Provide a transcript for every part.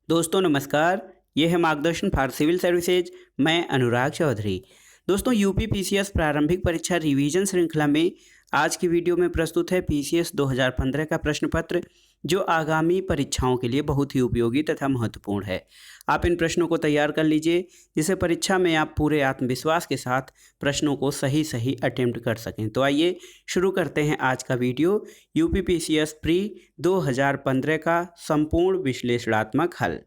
दोस्तों नमस्कार। ये है मार्गदर्शन फॉर सिविल सर्विसेज। मैं अनुराग चौधरी। दोस्तों यूपी पीसीएस प्रारंभिक परीक्षा रिवीजन श्रृंखला में आज की वीडियो में प्रस्तुत है पीसीएस 2015 का प्रश्न पत्र, जो आगामी परीक्षाओं के लिए बहुत ही उपयोगी तथा महत्वपूर्ण है। आप इन प्रश्नों को तैयार कर लीजिए, जिससे परीक्षा में आप पूरे आत्मविश्वास के साथ प्रश्नों को सही अटेम्प्ट कर सकें। तो आइए शुरू करते हैं आज का वीडियो। यूपी पीसीएस प्री 2015 का संपूर्ण विश्लेषणात्मक हल।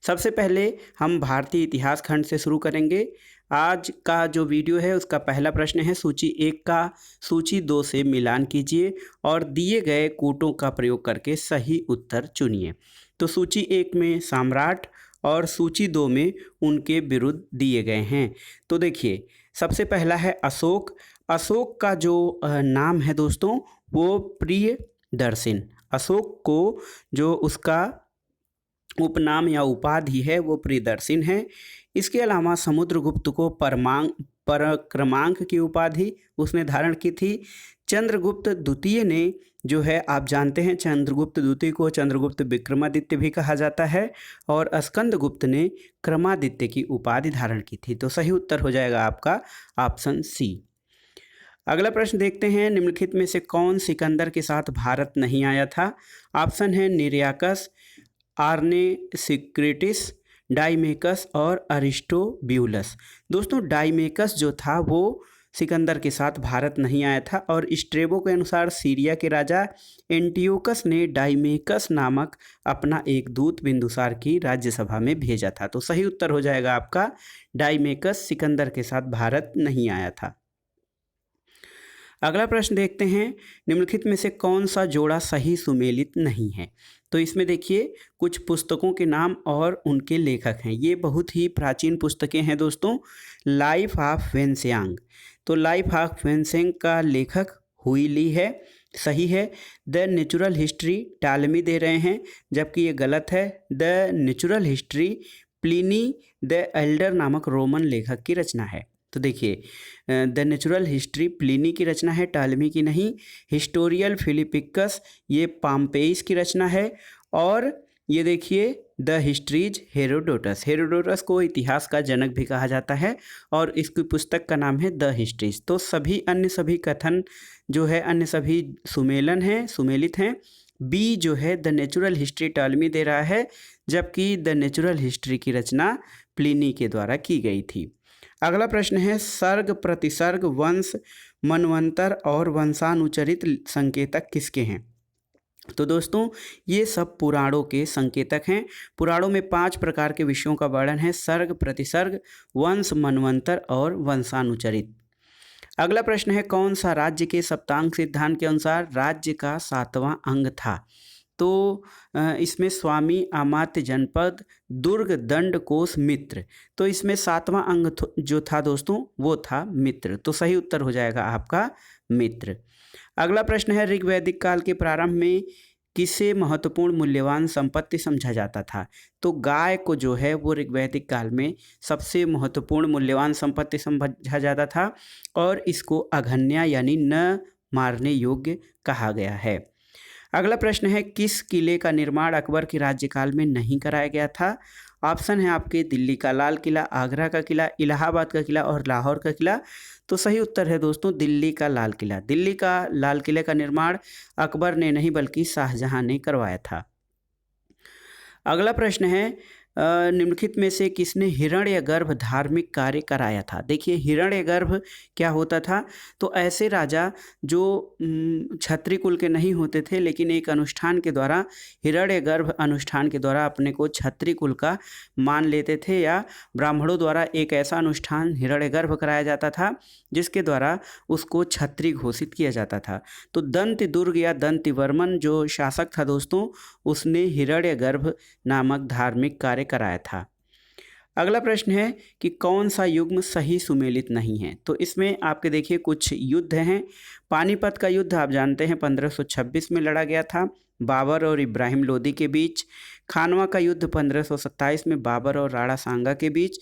सबसे पहले हम भारतीय इतिहास खंड से शुरू करेंगे। आज का जो वीडियो है उसका पहला प्रश्न है, सूची 1 का सूची 2 से मिलान कीजिए और दिए गए कूटों का प्रयोग करके सही उत्तर चुनिए। तो सूची 1 में सम्राट और सूची 2 में उनके विरुद्ध दिए गए हैं। तो देखिए, सबसे पहला है अशोक। अशोक का जो नाम है दोस्तों वो प्रियदर्शन। अशोक को जो उसका उपनाम या उपाधि है वो प्रियदर्शन है। इसके अलावा समुद्रगुप्त को परक्रमांक की उपाधि उसने धारण की थी। चंद्रगुप्त द्वितीय ने जो है, आप जानते हैं चंद्रगुप्त द्वितीय को चंद्रगुप्त विक्रमादित्य भी कहा जाता है, और स्कंदगुप्त ने क्रमादित्य की उपाधि धारण की थी। तो सही उत्तर हो जाएगा आपका ऑप्शन सी। अगला प्रश्न देखते हैं, निम्नलिखित में से कौन सिकंदर के साथ भारत नहीं आया था? ऑप्शन है निरियाकस, आर्नेसिक्रिटिस, डाइमेकस और अरिस्टोब्यूलस। दोस्तों डाइमेकस जो था वो सिकंदर के साथ भारत नहीं आया था, और स्ट्रेबो के अनुसार सीरिया के राजा एंटियोकस ने डाइमेकस नामक अपना एक दूत बिंदुसार की राज्यसभा में भेजा था। तो सही उत्तर हो जाएगा आपका डाइमेकस सिकंदर के साथ भारत नहीं आया था। अगला प्रश्न देखते हैं, निम्नलिखित में से कौन सा जोड़ा सही सुमेलित नहीं है? तो इसमें देखिए कुछ पुस्तकों के नाम और उनके लेखक हैं। ये बहुत ही प्राचीन पुस्तकें हैं दोस्तों। Life of Hiuen Tsang. तो लाइफ ऑफ वेन्सियांग का लेखक हुई ली है, सही है। द नेचुरल हिस्ट्री टालमी दे रहे हैं, जबकि ये गलत है। The natural history Pliny the Elder नामक रोमन लेखक की रचना है। तो देखिए, द नेचुरल हिस्ट्री प्लिनी की रचना है, टालमी की नहीं। हिस्टोरियल फिलिपिकस ये पाम्पेइस की रचना है। और ये देखिए द हिस्ट्रीज हेरोडोटस। हेरोडोटस को इतिहास का जनक भी कहा जाता है, और इसकी पुस्तक का नाम है द हिस्ट्रीज। तो सभी कथन जो है अन्य सभी सुमेलित हैं। बी जो है द नेचुरल हिस्ट्री टालमी दे रहा है, जबकि द नेचुरल हिस्ट्री की रचना प्लिनी के द्वारा की गई थी। अगला प्रश्न है, सर्ग, प्रतिसर्ग, वंश, मनवंतर और वंशानुचरित संकेतक किसके हैं? तो दोस्तों ये सब पुराणों के संकेतक हैं। पुराणों में 5 प्रकार के विषयों का वर्णन है: सर्ग, प्रतिसर्ग, वंश, मनवंतर और वंशानुचरित। अगला प्रश्न है, कौन सा राज्य के सप्तांग सिद्धांत के अनुसार राज्य का 7वां अंग था? तो इसमें स्वामी, अमात्य, जनपद, दुर्ग, दंड, कोष, मित्र। तो इसमें 7वां अंग जो था दोस्तों वो था मित्र। तो सही उत्तर हो जाएगा आपका मित्र। अगला प्रश्न है, ऋग्वैदिक काल के प्रारंभ में किसे महत्वपूर्ण मूल्यवान संपत्ति समझा जाता था? तो गाय को जो है वो ऋग्वैदिक काल में सबसे महत्वपूर्ण मूल्यवान संपत्ति समझा जाता था, और इसको अघन्या यानी न मारने योग्य कहा गया है। अगला प्रश्न है, किस किले का निर्माण अकबर के राज्यकाल में नहीं कराया गया था? ऑप्शन है आपके दिल्ली का लाल किला, आगरा का किला, इलाहाबाद का किला और लाहौर का किला। तो सही उत्तर है दोस्तों दिल्ली का लाल किला। दिल्ली का लाल किले का निर्माण अकबर ने नहीं बल्कि शाहजहां ने करवाया था। अगला प्रश्न है, निम्नलिखित में से किसने हिरण्यगर्भ धार्मिक कार्य कराया था? देखिए हिरण्यगर्भ क्या होता था, तो ऐसे राजा जो क्षत्रिय कुल के नहीं होते थे, लेकिन एक अनुष्ठान के द्वारा, हिरण्यगर्भ अनुष्ठान के द्वारा अपने को क्षत्रिय कुल का मान लेते थे, या ब्राह्मणों द्वारा एक ऐसा अनुष्ठान हिरण्यगर्भ कराया जाता था जिसके द्वारा उसको क्षत्रिय घोषित किया जाता था। तो दंत्य दुर्ग या दंत्यवर्मन जो शासक था दोस्तों, उसने हिरण्यगर्भ नामक धार्मिक कार्य कराया था। अगला प्रश्न है कि कौन सा युग्म सही सुमेलित नहीं है? तो इसमें आपके देखिए कुछ युद्ध हैं। पानीपत का युद्ध आप जानते हैं 1526 में लड़ा गया था बाबर और इब्राहिम लोदी के बीच। खानवा का युद्ध 1527 में बाबर और राणा सांगा के बीच।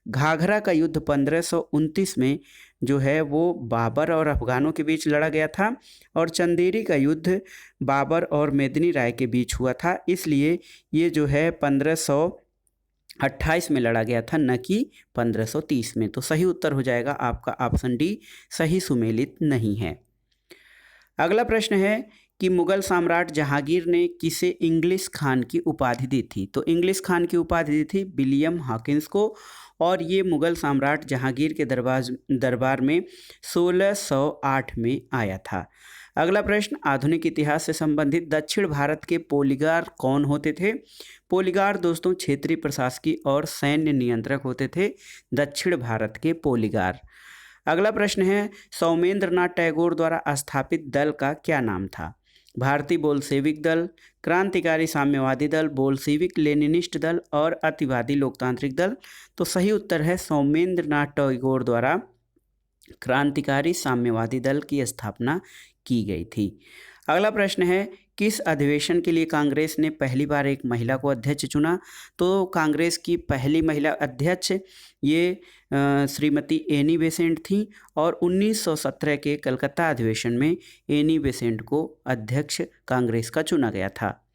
घाघरा का युद्ध 1529 में जो है वो बाबर और अफगानों के बीच लड़ा गया था और चंदेरी का युद्ध बाबर और मेदिनी राय के बीच हुआ था, इसलिए ये जो है 1528 में लड़ा गया था, न कि 1530 में। तो सही उत्तर हो जाएगा आपका ऑप्शन डी, सही सुमेलित नहीं है। अगला प्रश्न है कि मुगल सम्राट जहांगीर ने किसे इंग्लिश खान की उपाधि दी थी। तो इंग्लिश खान की उपाधि दी थी विलियम हॉकिंस को, और ये मुगल सम्राट जहांगीर के दरबार में 1608 में आया था। अगला प्रश्न आधुनिक इतिहास से संबंधित, दक्षिण भारत के पोलिगार कौन होते थे। पोलिगार दोस्तों क्षेत्रीय प्रशासकीय और सैन्य नियंत्रक होते थे, दक्षिण भारत के पोलिगार। अगला प्रश्न है सौमेंद्र नाथ टैगोर द्वारा स्थापित दल का क्या नाम था। भारतीय बोल्शेविक दल, क्रांतिकारी साम्यवादी दल, बोल्शेविक लेनिनिस्ट दल और अतिवादी लोकतांत्रिक दल। तो सही उत्तर है सौमेंद्र नाथ टैगोर द्वारा क्रांतिकारी साम्यवादी दल की स्थापना की गई थी। अगला प्रश्न है किस अधिवेशन के लिए कांग्रेस ने पहली बार एक महिला को अध्यक्ष चुना। तो कांग्रेस की पहली महिला अध्यक्ष ये श्रीमती एनी बेसेंट थी, और 1917 के कलकत्ता अधिवेशन में एनी बेसेंट को अध्यक्ष कांग्रेस का चुना गया था।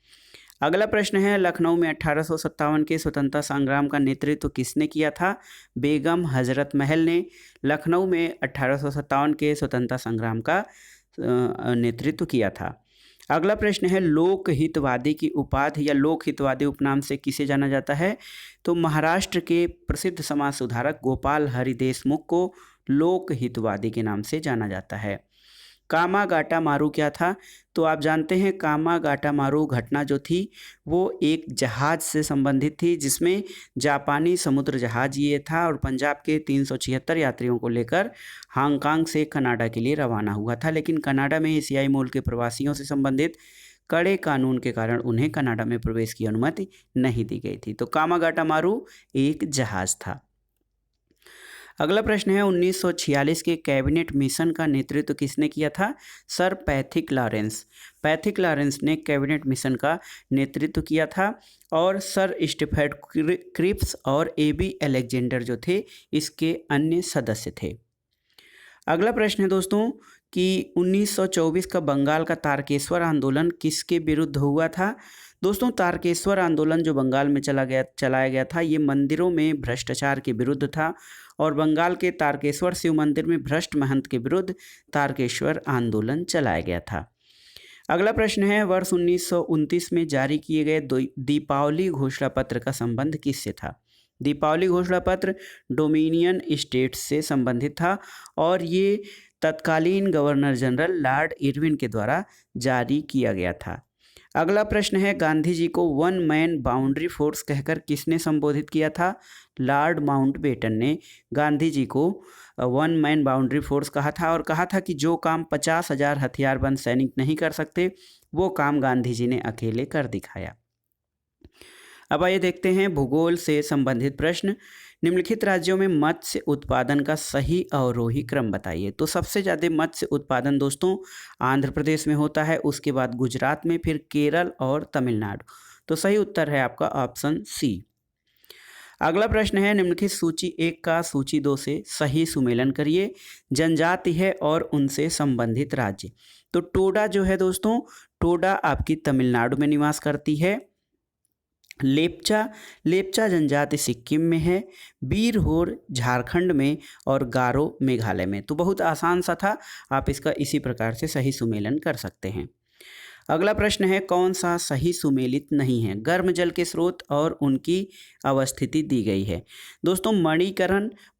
अगला प्रश्न है लखनऊ में 1857 के स्वतंत्रता संग्राम का नेतृत्व किसने किया था। बेगम हजरत महल ने लखनऊ में 1857 के स्वतंत्रता संग्राम का नेतृत्व किया था। अगला प्रश्न है लोकहितवादी की उपाधि या लोकहितवादी उपनाम से किसे जाना जाता है। तो महाराष्ट्र के प्रसिद्ध समाज सुधारक गोपाल हरि देशमुख को लोकहितवादी के नाम से जाना जाता है। कामागाटा मारू क्या था। तो आप जानते हैं कामागाटा मारू घटना जो थी वो एक जहाज़ से संबंधित थी, जिसमें जापानी समुद्र जहाज ये था और पंजाब के 376 यात्रियों को लेकर हांगकांग से कनाडा के लिए रवाना हुआ था। लेकिन कनाडा में एशियाई मूल के प्रवासियों से संबंधित कड़े कानून के कारण उन्हें कनाडा में प्रवेश की अनुमति नहीं दी गई थी। तो कामागाटा मारू एक जहाज़ था। अगला प्रश्न है 1946 के कैबिनेट मिशन का नेतृत्व किसने किया था। Sir Pethick Lawrence. Pethick Lawrence ने कैबिनेट मिशन का नेतृत्व किया था, और सर स्टीफर्ड क्रिप्स और एबी अलेक्जेंडर जो थे इसके अन्य सदस्य थे। अगला प्रश्न है दोस्तों कि 1924 का बंगाल का तारकेश्वर आंदोलन किसके विरुद्ध हुआ था। दोस्तों तारकेश्वर आंदोलन जो बंगाल में चलाया गया था ये मंदिरों में भ्रष्टाचार के विरुद्ध था, और बंगाल के तारकेश्वर शिव मंदिर में भ्रष्ट महंत के विरुद्ध तारकेश्वर आंदोलन चलाया गया था। अगला प्रश्न है वर्ष 1929 में जारी किए गए दीपावली घोषणा पत्र का संबंध किससे था। दीपावली घोषणा पत्र डोमिनियन स्टेट्स से संबंधित था, और ये तत्कालीन गवर्नर जनरल लॉर्ड इरविन के द्वारा जारी किया गया था। अगला प्रश्न है गांधी जी को वन मैन बाउंड्री फोर्स कहकर किसने संबोधित किया था। लॉर्ड माउंटबेटन ने गांधी जी को वन मैन बाउंड्री फोर्स कहा था, और कहा था कि जो काम 50,000 हथियारबंद सैनिक नहीं कर सकते वो काम गांधी जी ने अकेले कर दिखाया। अब आइए देखते हैं भूगोल से संबंधित प्रश्न। निम्नलिखित राज्यों में मत्स्य उत्पादन का सही अवरोही क्रम बताइए। तो सबसे ज़्यादा मत्स्य उत्पादन दोस्तों आंध्र प्रदेश में होता है, उसके बाद गुजरात में, फिर केरल और तमिलनाडु। तो सही उत्तर है आपका ऑप्शन सी। अगला प्रश्न है निम्नलिखित सूची 1 का सूची 2 से सही सुमेलन करिए। जनजाति है और उनसे संबंधित राज्य। तो टोडा जो है दोस्तों, टोडा आपकी तमिलनाडु में निवास करती है। लेप्चा जनजाति सिक्किम में है, बीरहोर झारखंड में, और गारो मेघालय में। तो बहुत आसान सा था, आप इसका इसी प्रकार से सही सुमेलन कर सकते हैं। अगला प्रश्न है कौन सा सही सुमेलित नहीं है। गर्म जल के स्रोत और उनकी अवस्थिति दी गई है। दोस्तों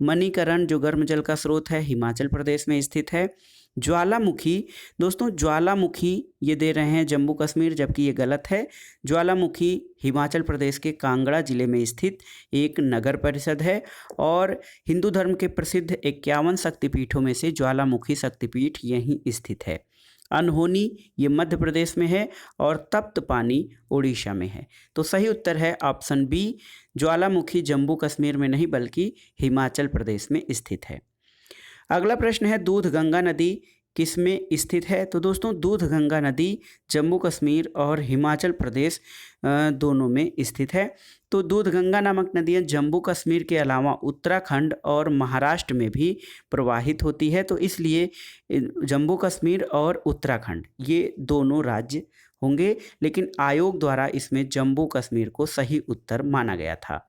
मणिकरण जो गर्म जल का स्रोत है हिमाचल प्रदेश में स्थित है। ज्वालामुखी, दोस्तों ज्वालामुखी ये दे रहे हैं जम्मू कश्मीर, जबकि ये गलत है। ज्वालामुखी हिमाचल प्रदेश के कांगड़ा जिले में स्थित एक नगर परिषद है, और हिंदू धर्म के प्रसिद्ध 51 शक्तिपीठों में से ज्वालामुखी शक्तिपीठ यहीं स्थित है। अनहोनी ये मध्य प्रदेश में है, और तप्त पानी उड़ीसा में है। तो सही उत्तर है ऑप्शन बी, ज्वालामुखी जम्मू कश्मीर में नहीं बल्कि हिमाचल प्रदेश में स्थित है। अगला प्रश्न है दूध गंगा नदी किस में स्थित है? तो दोस्तों दूधगंगा नदी जम्मू कश्मीर और हिमाचल प्रदेश दोनों में स्थित है। तो दूधगंगा नामक नदियाँ जम्मू कश्मीर के अलावा उत्तराखंड और महाराष्ट्र में भी प्रवाहित होती है, तो इसलिए जम्मू कश्मीर और उत्तराखंड ये दोनों राज्य होंगे, लेकिन आयोग द्वारा इसमें जम्मू कश्मीर को सही उत्तर माना गया था।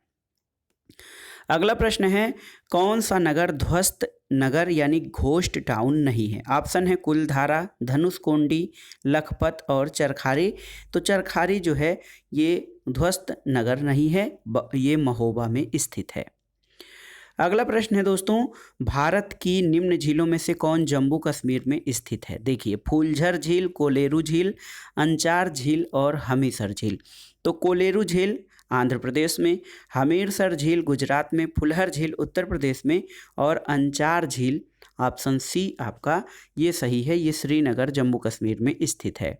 अगला प्रश्न है, कौन सा नगर ध्वस्त नगर यानी घोस्ट टाउन नहीं है? ऑप्शन है कुलधारा, धनुषकोडी, लखपत और चरखारी। तो चरखारी जो है ये ध्वस्त नगर नहीं है, ये महोबा में स्थित है। अगला प्रश्न है दोस्तों, भारत की निम्न झीलों में से कौन जम्मू कश्मीर में स्थित है? देखिए, फूलझर झील, कोलेरू झील, अंचार झील और हमीरसर झील। तो कोलेरू झील आंध्र प्रदेश में, हमीरसर झील गुजरात में, फुलहर झील उत्तर प्रदेश में और अंचार झील ऑप्शन सी आपका ये सही है, ये श्रीनगर जम्मू कश्मीर में स्थित है।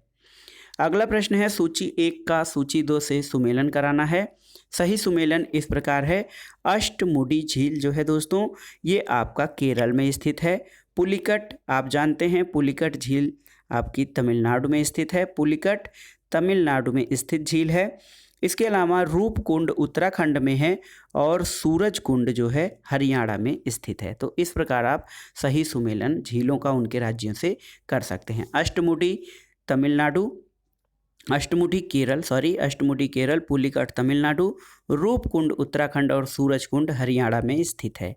अगला प्रश्न है, सूची 1 का सूची 2 से सुमेलन कराना है। सही सुमेलन इस प्रकार है, अष्टमुडी झील जो है दोस्तों ये आपका केरल में स्थित है। पुलिकट आप जानते हैं, पुलिकट झील आपकी तमिलनाडु में स्थित है, पुलिकट तमिलनाडु में स्थित झील है। इसके अलावा रूपकुंड उत्तराखंड में है और सूरज कुंड जो है हरियाणा में स्थित है। तो इस प्रकार आप सही सुमेलन झीलों का उनके राज्यों से कर सकते हैं। अष्टमुडी तमिलनाडु, अष्टमुडी केरल, पुलिकट तमिलनाडु, रूपकुंड उत्तराखंड और सूरजकुंड हरियाणा में स्थित है।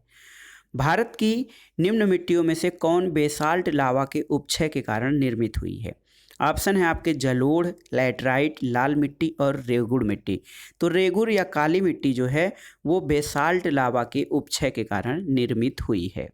भारत की निम्न मिट्टियों में से कौन बेसाल्ट लावा के उपक्षय के कारण निर्मित हुई है? ऑप्शन है आपके जलोढ़, लैटराइट, लाल मिट्टी और रेगुड़ मिट्टी। तो रेगुड़ या काली मिट्टी जो है वो बेसाल्ट लावा के उपक्षय के कारण निर्मित हुई है।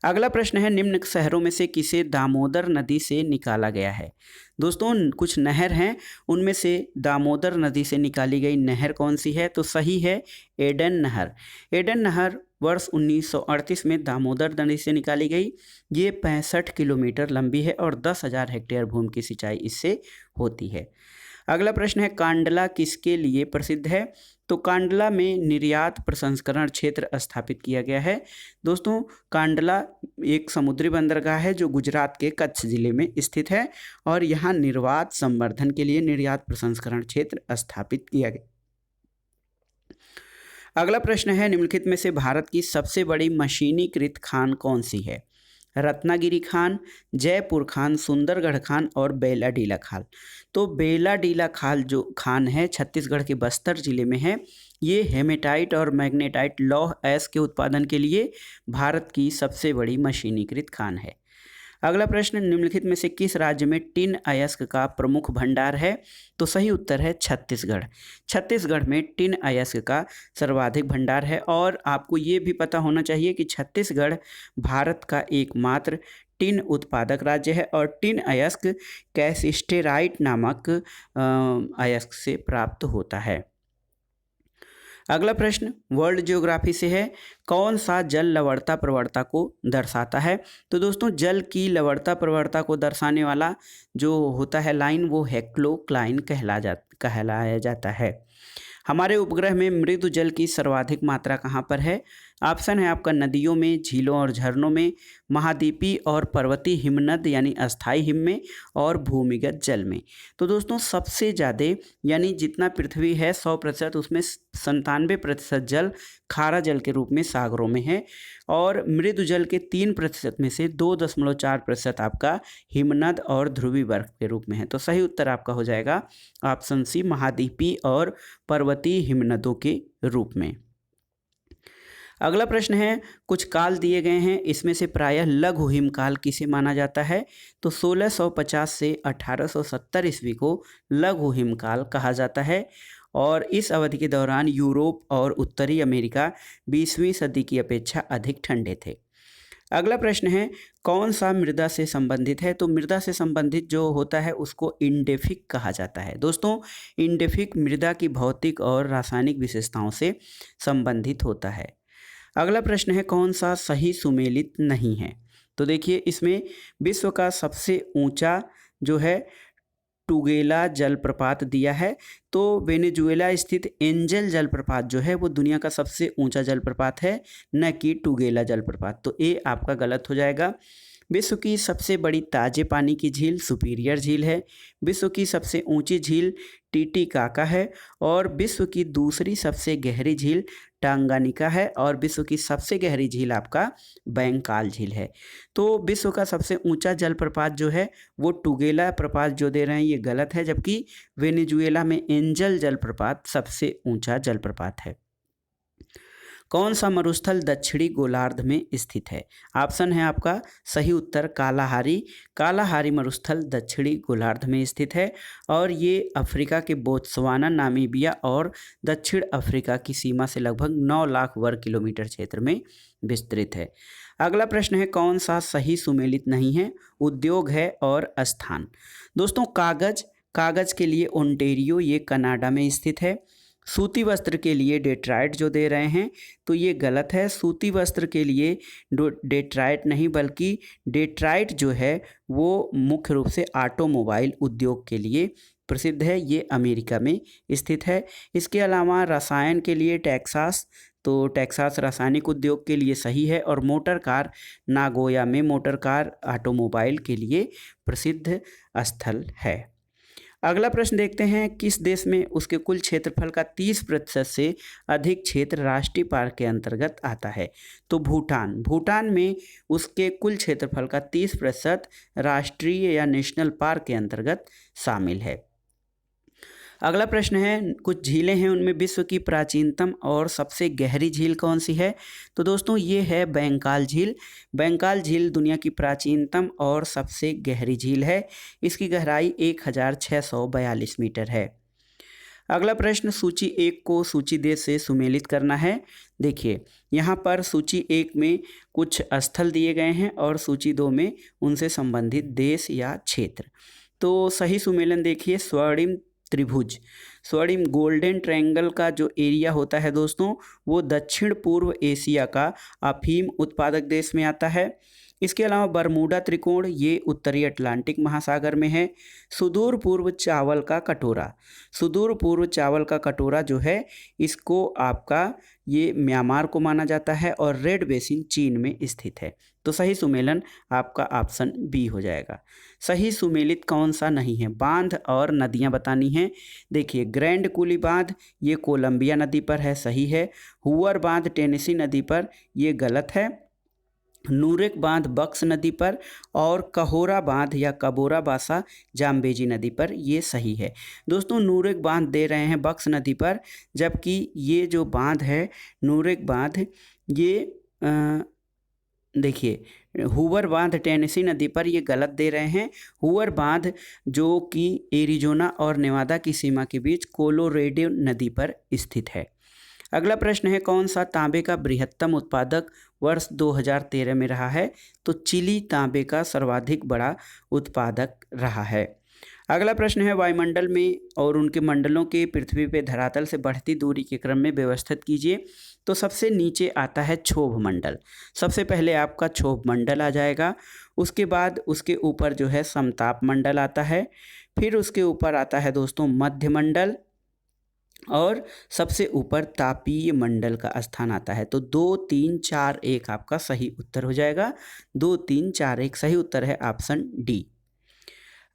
अगला प्रश्न है, निम्न शहरों में से किसे दामोदर नदी से निकाला गया है? दोस्तों कुछ नहर हैं, उनमें से दामोदर नदी से निकाली गई नहर कौन सी है? तो सही है एडन नहर। एडन नहर वर्ष 1938 में दामोदर नदी से निकाली गई। ये 65 किलोमीटर लंबी है और 10,000 हेक्टेयर भूमि की सिंचाई इससे होती है। अगला प्रश्न है, कांडला किसके लिए प्रसिद्ध है? तो कांडला में निर्यात प्रसंस्करण क्षेत्र स्थापित किया गया है। दोस्तों कांडला एक समुद्री बंदरगाह है जो गुजरात के कच्छ जिले में स्थित है और यहाँ निर्यात संवर्धन के लिए निर्यात प्रसंस्करण क्षेत्र स्थापित किया गया। अगला प्रश्न है, निम्नलिखित में से भारत की सबसे बड़ी मशीनीकृत खान कौन सी है? रत्नागिरी खान, जयपुर खान, सुंदरगढ़ खान और बेलाडीला खान। तो बेलाडीला खान जो खान है छत्तीसगढ़ के बस्तर जिले में है। ये हेमेटाइट और मैग्नेटाइट लौह अयस्क के उत्पादन के लिए भारत की सबसे बड़ी मशीनीकृत खान है। अगला प्रश्न, निम्नलिखित में से किस राज्य में टिन अयस्क का प्रमुख भंडार है? तो सही उत्तर है छत्तीसगढ़। छत्तीसगढ़ में टिन अयस्क का सर्वाधिक भंडार है और आपको ये भी पता होना चाहिए कि छत्तीसगढ़ भारत का एकमात्र टिन उत्पादक राज्य है और टिन अयस्क कैसिस्टेराइट नामक अयस्क से प्राप्त होता है। अगला प्रश्न वर्ल्ड ज्योग्राफी से है, कौन सा जल लवणता प्रवणता को दर्शाता है? तो दोस्तों जल की लवणता प्रवणता को दर्शाने वाला जो होता है लाइन वो हेक्लोक्लाइन कहलाया जाता है। हमारे उपग्रह में मृदु जल की सर्वाधिक मात्रा कहाँ पर है? ऑप्शन है आपका नदियों में, झीलों और झरनों में, महाद्वीपीय और पर्वतीय हिमनद यानी अस्थायी हिम में और भूमिगत जल में। तो दोस्तों सबसे ज़्यादा यानी जितना पृथ्वी है 100% उसमें 97% जल खारा जल के रूप में सागरों में है और मृदु जल के 3% में से 2.4% आपका हिमनद और ध्रुवीय बर्फ के रूप में है। तो सही उत्तर आपका हो जाएगा ऑप्शन सी महाद्वीपीय और पर्वतीय हिमनदों के रूप में। अगला प्रश्न है, कुछ काल दिए गए हैं, इसमें से प्रायः लघु हिमकाल किसे माना जाता है? तो 1650 से 1870 ईस्वी को लघु हिमकाल कहा जाता है और इस अवधि के दौरान यूरोप और उत्तरी अमेरिका 20वीं सदी की अपेक्षा अधिक ठंडे थे। अगला प्रश्न है, कौन सा मृदा से संबंधित है? तो मृदा से संबंधित जो होता है उसको इंडेफिक कहा जाता है। दोस्तों इंडेफिक मृदा की भौतिक और रासायनिक विशेषताओं से संबंधित होता है। अगला प्रश्न है, कौन सा सही सुमेलित नहीं है? तो देखिए इसमें विश्व का सबसे ऊंचा जो है टुगेला जलप्रपात दिया है। तो वेनेजुएला स्थित एंजल जलप्रपात जो है वो दुनिया का सबसे ऊंचा जलप्रपात है, न कि टुगेला जलप्रपात। तो ये आपका गलत हो जाएगा। विश्व की सबसे बड़ी ताजे पानी की झील सुपीरियर झील है। विश्व की सबसे ऊंची झील टीटीकाका है। और विश्व की दूसरी सबसे गहरी झील टांगानिका है। और विश्व की सबसे गहरी झील आपका बैंकाल झील है। तो विश्व का सबसे ऊंचा जलप्रपात जो है वो टुगेला प्रपात जो दे रहे हैं ये गलत है, जबकि वेनेजुएला में एंजल जलप्रपात सबसे ऊंचा जलप्रपात है। कौन सा मरुस्थल दक्षिणी गोलार्ध में स्थित है? ऑप्शन है आपका सही उत्तर कालाहारी। कालाहारी मरुस्थल दक्षिणी गोलार्ध में स्थित है और ये अफ्रीका के बोत्सवाना, नामीबिया और दक्षिण अफ्रीका की सीमा से लगभग 9 लाख वर्ग किलोमीटर क्षेत्र में विस्तृत है। अगला प्रश्न है कौन सा सही सुमेलित नहीं है? उद्योग है और स्थान। दोस्तों कागज के लिए ओंटेरियो ये कनाडा में स्थित है। सूती वस्त्र के लिए डेट्राइट जो दे रहे हैं तो ये गलत है। सूती वस्त्र के लिए डेट्राइट नहीं बल्कि डेट्राइट जो है वो मुख्य रूप से ऑटोमोबाइल उद्योग के लिए प्रसिद्ध है, ये अमेरिका में स्थित है। इसके अलावा रसायन के लिए टेक्सास, तो टेक्सास रासायनिक उद्योग के लिए सही है। और मोटर कार नागोया में मोटर कार ऑटोमोबाइल के लिए प्रसिद्ध स्थल है। अगला प्रश्न देखते हैं किस देश में उसके कुल क्षेत्रफल का 30% से अधिक क्षेत्र राष्ट्रीय पार्क के अंतर्गत आता है? तो भूटान में उसके कुल क्षेत्रफल का 30% राष्ट्रीय या नेशनल पार्क के अंतर्गत शामिल है। अगला प्रश्न है कुछ झीलें हैं उनमें विश्व की प्राचीनतम और सबसे गहरी झील कौन सी है? तो दोस्तों ये है बैंकाल झील। बैंकाल झील दुनिया की प्राचीनतम और सबसे गहरी झील है। इसकी गहराई 1642 मीटर है। अगला प्रश्न सूची 1 को सूची 2 से सुमेलित करना है। देखिए यहाँ पर सूची 1 में कुछ स्थल दिए गए हैं और सूची 2 में उनसे संबंधित देश या क्षेत्र। तो सही सुमेलन देखिए स्वर्णिम त्रिभुज, स्वर्णिम गोल्डन ट्रायंगल का जो एरिया होता है दोस्तों वो दक्षिण पूर्व एशिया का अफीम उत्पादक देश में आता है। इसके अलावा बरमूडा त्रिकोण ये उत्तरी अटलांटिक महासागर में है। सुदूर पूर्व चावल का कटोरा, सुदूर पूर्व चावल का कटोरा जो है इसको आपका ये म्यांमार को माना जाता है और रेड बेसिन चीन में स्थित है। तो सही सुमेलन आपका ऑप्शन बी हो जाएगा। सही सुमेलित कौन सा नहीं है? बांध और नदियां बतानी हैं। देखिए ग्रैंड कूली बांध ये कोलंबिया नदी पर है, सही है। हुअर बांध टेनेसी नदी पर, ये गलत है। नूरेक बांध बक्स नदी पर और कहोरा बांध या कबोरा बासा जाम्बेजी नदी पर, ये सही है। दोस्तों नूरेक बांध दे रहे हैं बक्स नदी पर, जबकि ये जो बांध है नूरेक बांध ये देखिए हुवर बांध टेनेसी नदी पर, ये गलत दे रहे हैं। हुवर बांध जो कि एरिजोना और नेवादा की सीमा के बीच कोलोरेडो नदी पर स्थित है। अगला प्रश्न है कौन सा तांबे का बृहत्तम उत्पादक वर्ष 2013 में रहा है? तो चिली तांबे का सर्वाधिक बड़ा उत्पादक रहा है। अगला प्रश्न है वायुमंडल में और उनके मंडलों के पृथ्वी पे धरातल से बढ़ती दूरी के क्रम में व्यवस्थित कीजिए। तो सबसे नीचे आता है क्षोभ मंडल, सबसे पहले आपका क्षोभ मंडल आ जाएगा। उसके बाद उसके ऊपर जो है समताप मंडल आता है, फिर उसके ऊपर आता है दोस्तों मध्य मंडल और सबसे ऊपर तापीय मंडल का स्थान आता है। तो 2 3 4 1 आपका सही उत्तर हो जाएगा। 2 3 4 1 सही उत्तर है ऑप्शन डी।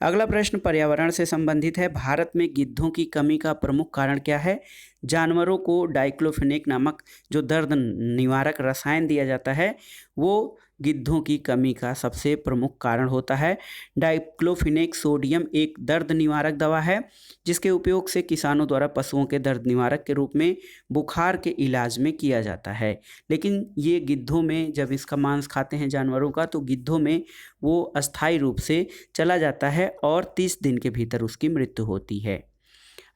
अगला प्रश्न पर्यावरण से संबंधित है। भारत में गिद्धों की कमी का प्रमुख कारण क्या है? जानवरों को डाइक्लोफेनेक नामक जो दर्द निवारक रसायन दिया जाता है वो गिद्धों की कमी का सबसे प्रमुख कारण होता है। डाइक्लोफेनेक सोडियम एक दर्द निवारक दवा है जिसके उपयोग से किसानों द्वारा पशुओं के दर्द निवारक के रूप में बुखार के इलाज में किया जाता है। लेकिन ये गिद्धों में जब इसका मांस खाते हैं जानवरों का तो गिद्धों में वो अस्थायी रूप से चला जाता है और 30 दिन के भीतर उसकी मृत्यु होती है।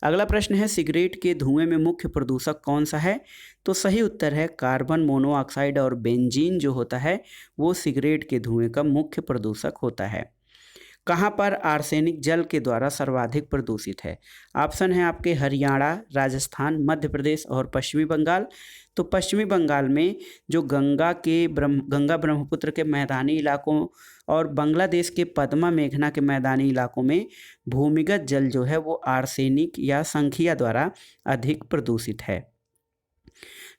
अगला प्रश्न है सिगरेट के धुएं में मुख्य प्रदूषक कौन सा है? तो सही उत्तर है कार्बन मोनोऑक्साइड और बेंजीन जो होता है वो सिगरेट के धुएं का मुख्य प्रदूषक होता है। कहाँ पर आर्सेनिक जल के द्वारा सर्वाधिक प्रदूषित है? ऑप्शन है आपके हरियाणा, राजस्थान, मध्य प्रदेश और पश्चिमी बंगाल। तो पश्चिमी बंगाल में जो गंगा ब्रह्मपुत्र के मैदानी इलाकों और बांग्लादेश के पद्मा मेघना के मैदानी इलाकों में भूमिगत जल जो है वो आर्सेनिक या संखिया द्वारा अधिक प्रदूषित है।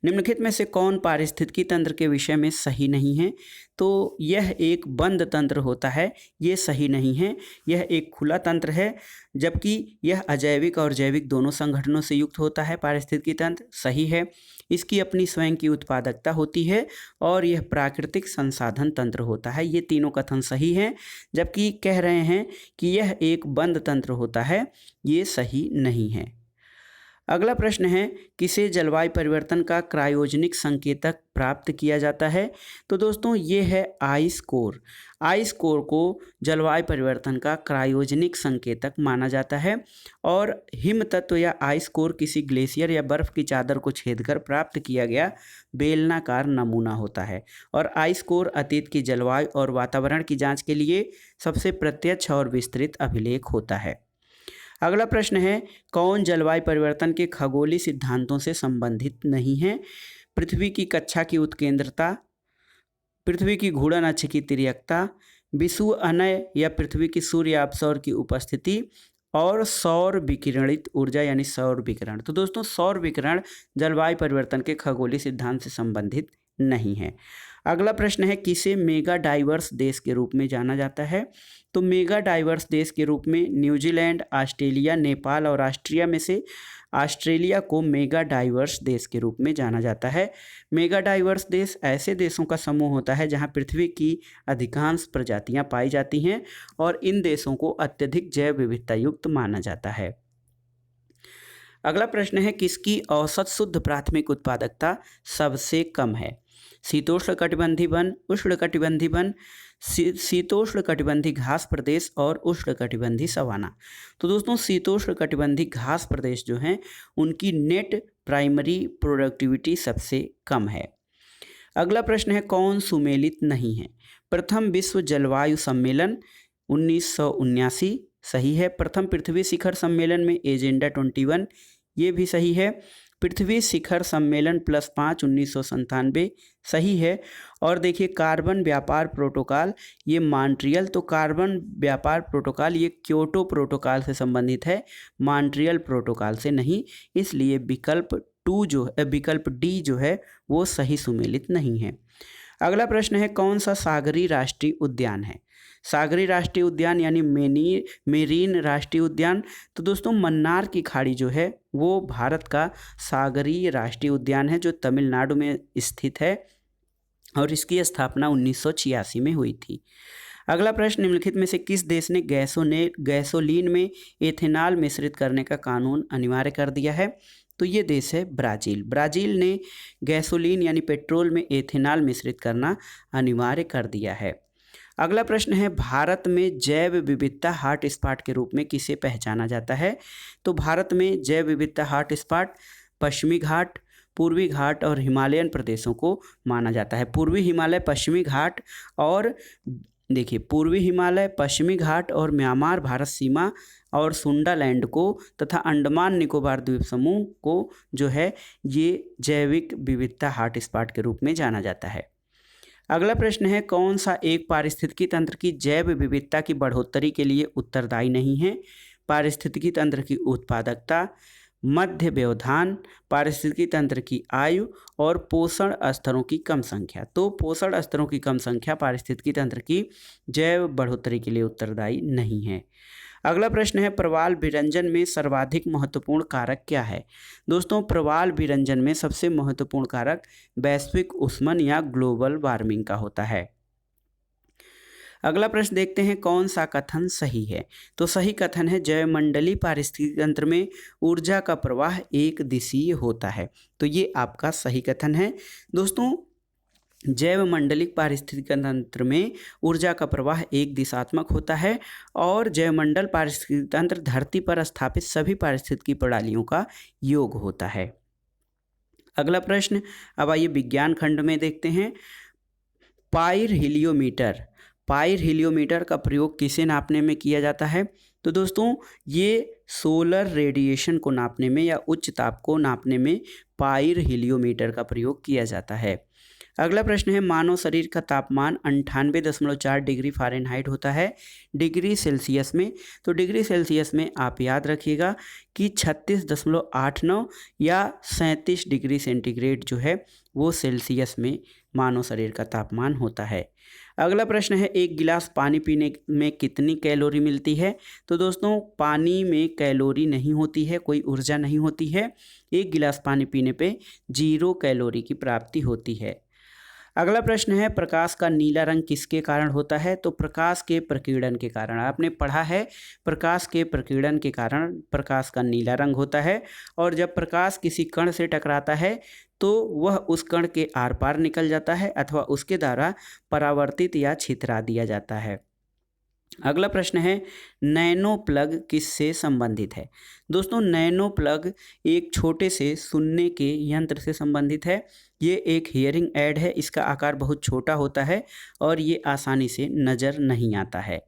निम्नलिखित में से कौन पारिस्थितिकी तंत्र के विषय में सही नहीं है? तो यह एक बंद तंत्र होता है, ये सही नहीं है। यह एक खुला तंत्र है, जबकि यह अजैविक और जैविक दोनों संगठनों से युक्त होता है। पारिस्थितिकी तंत्र सही है। इसकी अपनी स्वयं की उत्पादकता होती है और यह प्राकृतिक संसाधन तंत्र होता है। ये तीनों कथन सही हैं, जबकि कह रहे हैं कि यह एक बंद तंत्र होता है, ये सही नहीं है। अगला प्रश्न है, किसे जलवायु परिवर्तन का क्रायोजेनिक संकेतक प्राप्त किया जाता है? तो दोस्तों ये है आइस कोर। आइस कोर को जलवायु परिवर्तन का क्रायोजेनिक संकेतक माना जाता है और हिम तत्व या आइस कोर किसी ग्लेशियर या बर्फ की चादर को छेदकर प्राप्त किया गया बेलनाकार नमूना होता है और आइस कोर अतीत की जलवायु और वातावरण की जांच के लिए सबसे प्रत्यक्ष और विस्तृत अभिलेख होता है। अगला प्रश्न है, कौन जलवायु परिवर्तन के खगोलीय सिद्धांतों से संबंधित नहीं है? पृथ्वी की कक्षा की उत्केंद्रता, पृथ्वी की घूर्णन अक्ष की तिर्यकता, विषुव अनय या पृथ्वी की सूर्य अपसौर की उपस्थिति और सौर विकिरणित ऊर्जा यानी सौर विकिरण। तो दोस्तों सौर विकिरण जलवायु परिवर्तन के खगोलीय सिद्धांत से संबंधित नहीं है। अगला प्रश्न है, किसे मेगा डाइवर्स देश के रूप में जाना जाता है? तो मेगा डाइवर्स देश के रूप में न्यूजीलैंड, ऑस्ट्रेलिया, नेपाल और ऑस्ट्रिया में से ऑस्ट्रेलिया को मेगा डाइवर्स देश के रूप में जाना जाता है। मेगा डाइवर्स देश ऐसे देशों का समूह होता है जहां पृथ्वी की अधिकांश प्रजातियां पाई जाती हैं और इन देशों को अत्यधिक जैव विविधता युक्त माना जाता है। अगला प्रश्न है, किसकी औसत शुद्ध प्राथमिक उत्पादकता सबसे कम है? शीतोष्ण कटिबंधी वन, उष्ण कटिबंधी वन, शीतोष्ण कटिबंधी घास प्रदेश और उष्ण कटिबंधी सवाना। तो दोस्तों शीतोष्ण कटिबंधी घास प्रदेश जो हैं उनकी नेट प्राइमरी प्रोडक्टिविटी सबसे कम है। अगला प्रश्न है, कौन सुमेलित नहीं है? प्रथम विश्व जलवायु सम्मेलन 1979 सही है। प्रथम पृथ्वी शिखर सम्मेलन में एजेंडा 21 ये भी सही है। पृथ्वी शिखर सम्मेलन +5 1997 सही है। और देखिए कार्बन व्यापार प्रोटोकॉल ये मॉन्ट्रियल, तो कार्बन व्यापार प्रोटोकॉल ये क्योटो प्रोटोकॉल से संबंधित है, मॉन्ट्रियल प्रोटोकॉल से नहीं, इसलिए विकल्प डी जो है वो सही सुमेलित नहीं है। अगला प्रश्न है, कौन सा सागरीय राष्ट्रीय उद्यान है? सागरीय राष्ट्रीय उद्यान यानी मेरीन राष्ट्रीय उद्यान। तो दोस्तों मन्नार की खाड़ी जो है वो भारत का सागरीय राष्ट्रीय उद्यान है जो तमिलनाडु में स्थित है और इसकी स्थापना 1986 में हुई थी। अगला प्रश्न, निम्नलिखित में से किस देश ने गैसोलीन में एथेनॉल मिश्रित करने का कानून अनिवार्य कर दिया है? तो ये देश है ब्राज़ील। ब्राज़ील ने गैसोलीन यानी पेट्रोल में एथेनॉल मिश्रित करना अनिवार्य कर दिया है। अगला प्रश्न है, भारत में जैव विविधता हॉटस्पॉट के रूप में किसे पहचाना जाता है? तो भारत में जैव विविधता हॉटस्पॉट पश्चिमी घाट, पूर्वी घाट और हिमालयन प्रदेशों को माना जाता है। पूर्वी हिमालय, पश्चिमी घाट और देखिए पूर्वी हिमालय, पश्चिमी घाट और म्यांमार भारत सीमा और सुंडालैंड को तथा अंडमान निकोबार द्वीप समूह को जो है ये जैविक विविधता हॉटस्पॉट के रूप में जाना जाता है। अगला प्रश्न है, कौन सा एक पारिस्थितिकी तंत्र की जैव विविधता की बढ़ोतरी के लिए उत्तरदायी नहीं है? पारिस्थितिकी तंत्र की उत्पादकता, मध्य व्यवधान, पारिस्थितिकी तंत्र की आयु और पोषण स्तरों की कम संख्या। तो पोषण स्तरों की कम संख्या पारिस्थितिकी तंत्र की जैव बढ़ोतरी के लिए उत्तरदायी नहीं है। अगला प्रश्न है, प्रवाल विरंजन में सर्वाधिक महत्वपूर्ण कारक क्या है? दोस्तों प्रवाल विरंजन में सबसे महत्वपूर्ण कारक वैश्विक ऊष्मन या ग्लोबल वार्मिंग का होता है। अगला प्रश्न देखते हैं, कौन सा कथन सही है? तो सही कथन है, जैवमंडलीय पारिस्थितिकी तंत्र में ऊर्जा का प्रवाह एक दिशीय होता है। तो ये आपका सही कथन है। दोस्तों जैवमंडलिक पारिस्थितिकी तंत्र में ऊर्जा का प्रवाह एक दिशात्मक होता है और जैवमंडल पारिस्थितिकी तंत्र धरती पर स्थापित सभी पारिस्थितिकी प्रणालियों का योग होता है। अगला प्रश्न, अब आइए विज्ञान खंड में देखते हैं। पाइर हिलियोमीटर का प्रयोग किसे नापने में किया जाता है? तो दोस्तों ये सोलर रेडिएशन को नापने में या उच्च ताप को नापने में पाइर हिलियोमीटर का प्रयोग किया जाता है। अगला प्रश्न है मानव शरीर का तापमान 98.4 डिग्री फ़ारेनहाइट होता है डिग्री सेल्सियस में। तो डिग्री सेल्सियस में आप याद रखिएगा कि 36.89 या 37 डिग्री सेंटीग्रेड जो है वो सेल्सियस में मानव शरीर का तापमान होता है। अगला प्रश्न है एक गिलास पानी पीने में कितनी कैलोरी मिलती है। तो दोस्तों पानी में कैलोरी नहीं होती है, कोई ऊर्जा नहीं होती है। एक गिलास पानी पीने पे 0 कैलोरी की प्राप्ति होती है। अगला प्रश्न है प्रकाश का नीला रंग किसके कारण होता है। तो प्रकाश के प्रकीर्णन के कारण। आपने पढ़ा है प्रकाश के प्रकीर्णन के कारण प्रकाश का नीला रंग होता है। और जब प्रकाश किसी कण से टकराता है तो वह उस कण के आर पार निकल जाता है अथवा उसके द्वारा परावर्तित या छितरा दिया जाता है। अगला प्रश्न है नैनो प्लग किससे संबंधित है। दोस्तों नैनो प्लग एक छोटे से सुनने के यंत्र से संबंधित है। ये एक हियरिंग एड है, इसका आकार बहुत छोटा होता है और ये आसानी से नज़र नहीं आता है।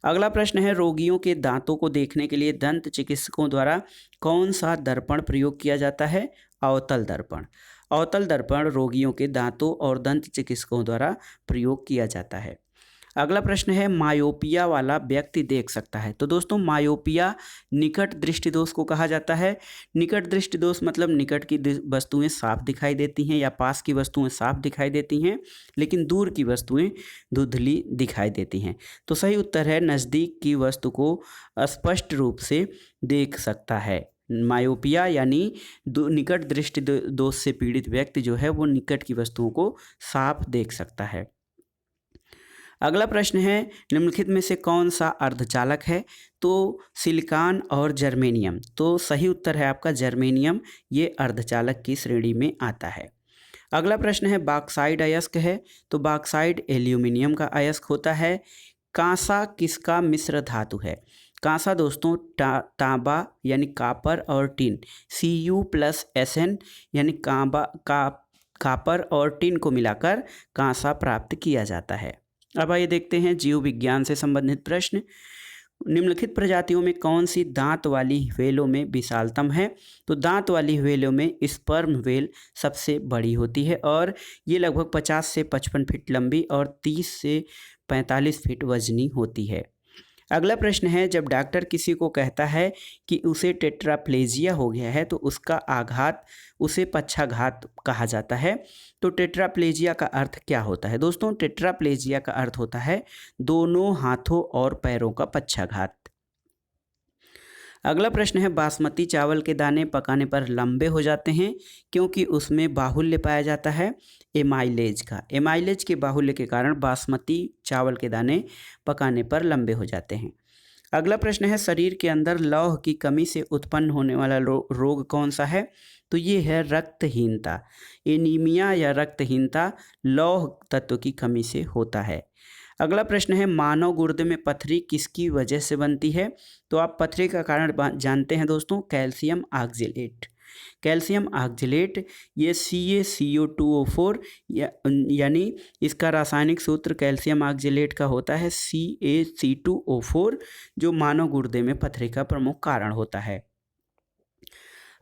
अगला प्रश्न है रोगियों के दांतों को देखने के लिए दंत चिकित्सकों द्वारा कौन सा दर्पण प्रयोग किया जाता है। अवतल दर्पण। अवतल दर्पण रोगियों के दांतों और दंत चिकित्सकों द्वारा प्रयोग किया जाता है। अगला प्रश्न है मायोपिया वाला व्यक्ति देख सकता है। तो दोस्तों मायोपिया निकट दृष्टि दोष को कहा जाता है। निकट दृष्टि दोष मतलब निकट की वस्तुएं साफ दिखाई देती हैं या पास की वस्तुएं साफ दिखाई देती हैं लेकिन दूर की वस्तुएं धुंधली दिखाई देती हैं। तो सही उत्तर है नज़दीक की वस्तु को स्पष्ट रूप से देख सकता है। मायोपिया यानी निकट दृष्टि दोष से पीड़ित व्यक्ति जो है वो निकट की वस्तुओं को साफ देख सकता है। अगला प्रश्न है निम्नलिखित में से कौन सा अर्धचालक है। तो सिलिकॉन और जर्मेनियम। तो सही उत्तर है आपका जर्मेनियम, ये अर्धचालक की श्रेणी में आता है। अगला प्रश्न है बॉक्साइड अयस्क है। तो बॉक्साइड एल्यूमिनियम का अयस्क होता है। कांसा किसका मिश्र धातु है। कांसा दोस्तों तांबा यानी कापर और टिन Cu+Sn यानी कापर और टिन को मिलाकर कांसा प्राप्त किया जाता है। अब आइए देखते हैं जीव विज्ञान से संबंधित प्रश्न। निम्नलिखित प्रजातियों में कौन सी दांत वाली व्हेलों में विशालतम है। तो दांत वाली व्हेलों में स्पर्म व्हेल सबसे बड़ी होती है और ये लगभग 50 से 55 फीट लंबी और 30 से 45 फीट वजनी होती है। अगला प्रश्न है जब डॉक्टर किसी को कहता है कि उसे टेट्राप्लेजिया हो गया है तो उसका आघात उसे पक्षाघात कहा जाता है। तो टेट्राप्लेजिया का अर्थ क्या होता है। दोस्तों टेट्राप्लेजिया का अर्थ होता है दोनों हाथों और पैरों का पक्षाघात। अगला प्रश्न है बासमती चावल के दाने पकाने पर लंबे हो जाते हैं क्योंकि उसमें बाहुल्य पाया जाता है एमाइलेज का। एमाइलेज के बाहुल्य के कारण बासमती चावल के दाने पकाने पर लंबे हो जाते हैं। अगला प्रश्न है शरीर के अंदर लौह की कमी से उत्पन्न होने वाला रोग कौन सा है। तो ये है रक्तहीनता। एनीमिया या रक्तहीनता लौह तत्व की कमी से होता है। अगला प्रश्न है मानव गुर्दे में पथरी किसकी वजह से बनती है। तो आप पथरी का कारण जानते हैं दोस्तों कैल्शियम ऑक्जेलेट। कैल्शियम ऑक्जेलेट ये CaCO2O4 यानी इसका रासायनिक सूत्र कैल्शियम ऑक्जेलेट का होता है CaC2O4 जो मानव गुर्दे में पथरी का प्रमुख कारण होता है।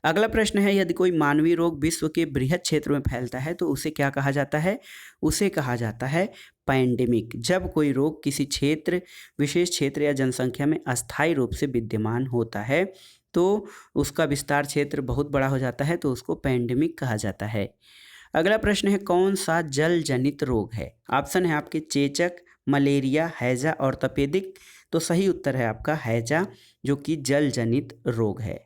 अगला प्रश्न है यदि कोई मानवीय रोग विश्व के बृहद क्षेत्र में फैलता है तो उसे क्या कहा जाता है। उसे कहा जाता है पैंडेमिक। जब कोई रोग किसी क्षेत्र विशेष क्षेत्र या जनसंख्या में अस्थायी रूप से विद्यमान होता है तो उसका विस्तार क्षेत्र बहुत बड़ा हो जाता है तो उसको पैंडेमिक कहा जाता है। अगला प्रश्न है कौन सा जल जनित रोग है। ऑप्शन है आपके चेचक, मलेरिया, हैजा और तपेदिक। तो सही उत्तर है आपका हैजा जो कि जल जनित रोग है।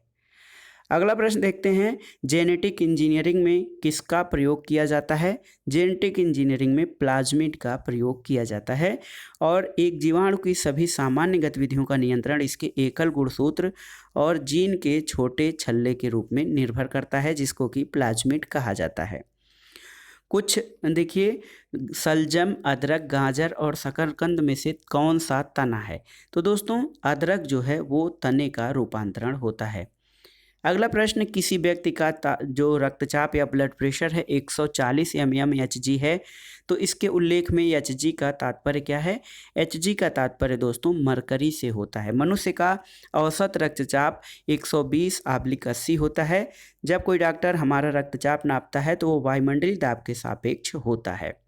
अगला प्रश्न देखते हैं जेनेटिक इंजीनियरिंग में किसका प्रयोग किया जाता है। जेनेटिक इंजीनियरिंग में प्लाज्मिड का प्रयोग किया जाता है और एक जीवाणु की सभी सामान्य गतिविधियों का नियंत्रण इसके एकल गुणसूत्र और जीन के छोटे छल्ले के रूप में निर्भर करता है जिसको कि प्लाज्मिड कहा जाता है। कुछ देखिए सलजम, अदरक, गाजर और शकरकंद में से कौन सा तना है। तो दोस्तों अदरक जो है वो तने का रूपांतरण होता है। अगला प्रश्न, किसी व्यक्ति का जो रक्तचाप या ब्लड प्रेशर है 140 mmHg है, तो इसके उल्लेख में Hg का तात्पर्य क्या है? Hg का तात्पर्य दोस्तों मरकरी से होता है। मनुष्य का औसत रक्तचाप 120/80 होता है। जब कोई डॉक्टर हमारा रक्तचाप नापता है तो वो वायुमंडलीय दाब के सापेक्ष होता है।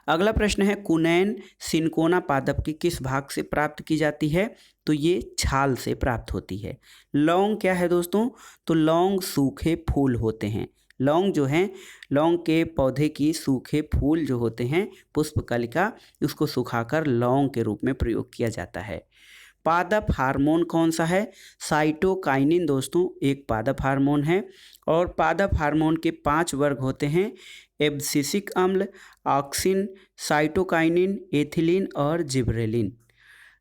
अगला प्रश्न है, कुनैन सिनकोना पादप की किस भाग से प्राप्त की जाती है? तो ये छाल से प्राप्त होती है। लौंग क्या है दोस्तों? तो लौंग सूखे फूल होते हैं। लौंग जो हैं, लौंग के पौधे की सूखे फूल जो होते हैं, पुष्पकलिका, उसको सुखाकर लौंग के रूप में प्रयोग किया जाता है। पादप हार्मोन कौन सा है? साइटोकाइनिन दोस्तों एक पादप हार्मोन है। और पादप हार्मोन के 5 वर्ग होते हैं, एब्सिसिक अम्ल, ऑक्सिन, साइटोकाइनिन, एथिलीन और जिबरेलिन।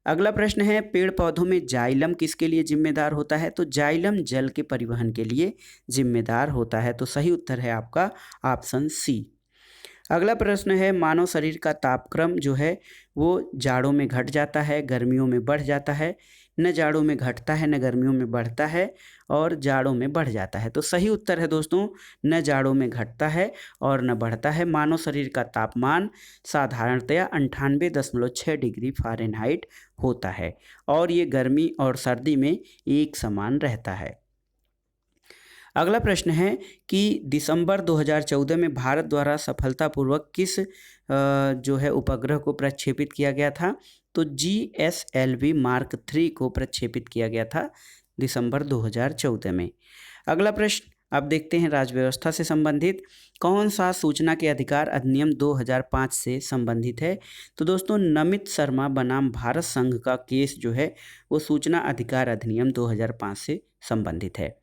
अगला प्रश्न है, पेड़ पौधों में जाइलम किसके लिए जिम्मेदार होता है? तो जाइलम जल के परिवहन के लिए जिम्मेदार होता है। तो सही उत्तर है आपका ऑप्शन सी। अगला प्रश्न है, मानव शरीर का तापक्रम जो है वो जाड़ों में घट जाता है, गर्मियों में बढ़ जाता है। न जाड़ों में घटता है, न गर्मियों में बढ़ता है, और जाड़ों में बढ़ जाता है। तो सही उत्तर है दोस्तों, न जाड़ों में घटता है और न बढ़ता है। मानव शरीर का तापमान साधारणतया 98.6 डिग्री फ़ारेनहाइट होता है और ये गर्मी और सर्दी में एक समान रहता है। अगला प्रश्न है कि दिसंबर 2014 में भारत द्वारा सफलतापूर्वक किस जो है उपग्रह को प्रक्षेपित किया गया था? तो GSLV Mark 3 को प्रक्षेपित किया गया था दिसंबर 2014 में। अगला प्रश्न अब देखते हैं, राज्य व्यवस्था से संबंधित कौन सा सूचना के अधिकार अधिनियम 2005 से संबंधित है? तो दोस्तों नमित शर्मा बनाम भारत संघ का केस जो है वो सूचना अधिकार अधिनियम 2005 से संबंधित है।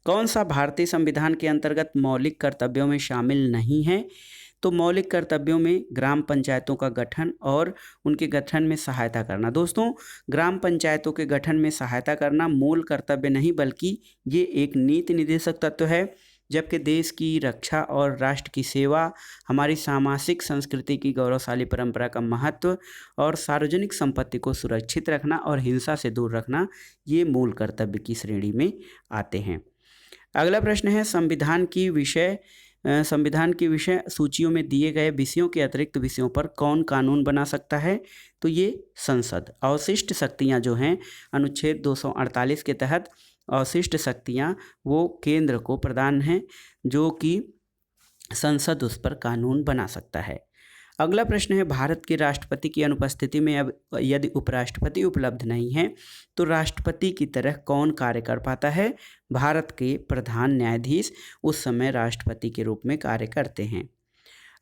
कौन सा भारतीय संविधान के अंतर्गत मौलिक कर्तव्यों में शामिल नहीं है? तो मौलिक कर्तव्यों में ग्राम पंचायतों का गठन और उनके गठन में सहायता करना। दोस्तों ग्राम पंचायतों के गठन में सहायता करना मूल कर्तव्य नहीं बल्कि ये एक नीति निर्देशक तत्व है, जबकि देश की रक्षा और राष्ट्र की सेवा, हमारी सामाजिक संस्कृति की गौरवशाली परंपरा का महत्व और सार्वजनिक संपत्ति को सुरक्षित रखना और हिंसा से दूर रखना, ये मूल कर्तव्य की श्रेणी में आते हैं। अगला प्रश्न है, संविधान की विषय सूचियों में दिए गए विषयों के अतिरिक्त विषयों पर कौन कानून बना सकता है? तो ये संसद। अवशिष्ट शक्तियां जो हैं अनुच्छेद 248 के तहत अवशिष्ट शक्तियां वो केंद्र को प्रदान हैं, जो कि संसद उस पर कानून बना सकता है। अगला प्रश्न है, भारत के राष्ट्रपति की अनुपस्थिति में अब यदि उपराष्ट्रपति उपलब्ध नहीं है तो राष्ट्रपति की तरह कौन कार्य कर पाता है? भारत के प्रधान न्यायाधीश उस समय राष्ट्रपति के रूप में कार्य करते हैं।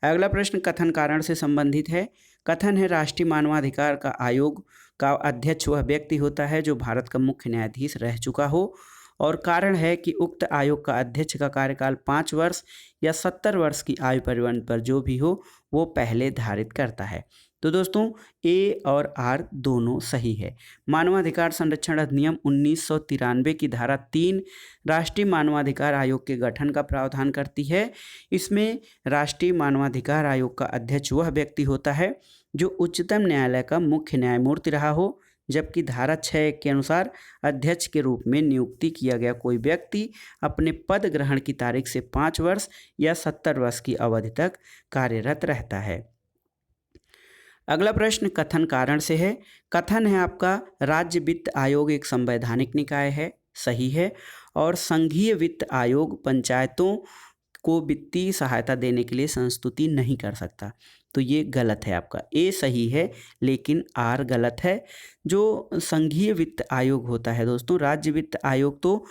अगला प्रश्न कथन कारण से संबंधित है। कथन है, राष्ट्रीय मानवाधिकार का आयोग का अध्यक्ष वह व्यक्ति होता है जो भारत का मुख्य न्यायाधीश रह चुका हो, और कारण है कि उक्त आयोग का अध्यक्ष का कार्यकाल 5 वर्ष या 70 वर्ष की आयु परिवर्ण पर जो भी हो वो पहले धारित करता है। तो दोस्तों ए और आर दोनों सही है। मानवाधिकार संरक्षण अधिनियम 1993 की धारा 3 राष्ट्रीय मानवाधिकार आयोग के गठन का प्रावधान करती है। इसमें राष्ट्रीय मानवाधिकार आयोग का अध्यक्ष वह व्यक्ति होता है जो उच्चतम न्यायालय का मुख्य न्यायमूर्ति रहा हो, जबकि धारा 6 के अनुसार अध्यक्ष के रूप में नियुक्ति किया गया कोई व्यक्ति अपने पद ग्रहण की तारीख से 5 वर्ष या 70 वर्ष की अवधि तक कार्यरत रहता है। अगला प्रश्न कथन कारण से है। कथन है आपका, राज्य वित्त आयोग एक संवैधानिक निकाय है, सही है, और संघीय वित्त आयोग पंचायतों को वित्तीय सहायता देने के लिए संस्तुति नहीं कर सकता। तो ये गलत है आपका। ए सही है लेकिन आर गलत है। जो संघीय वित्त आयोग होता है दोस्तों, राज्य वित्त आयोग तो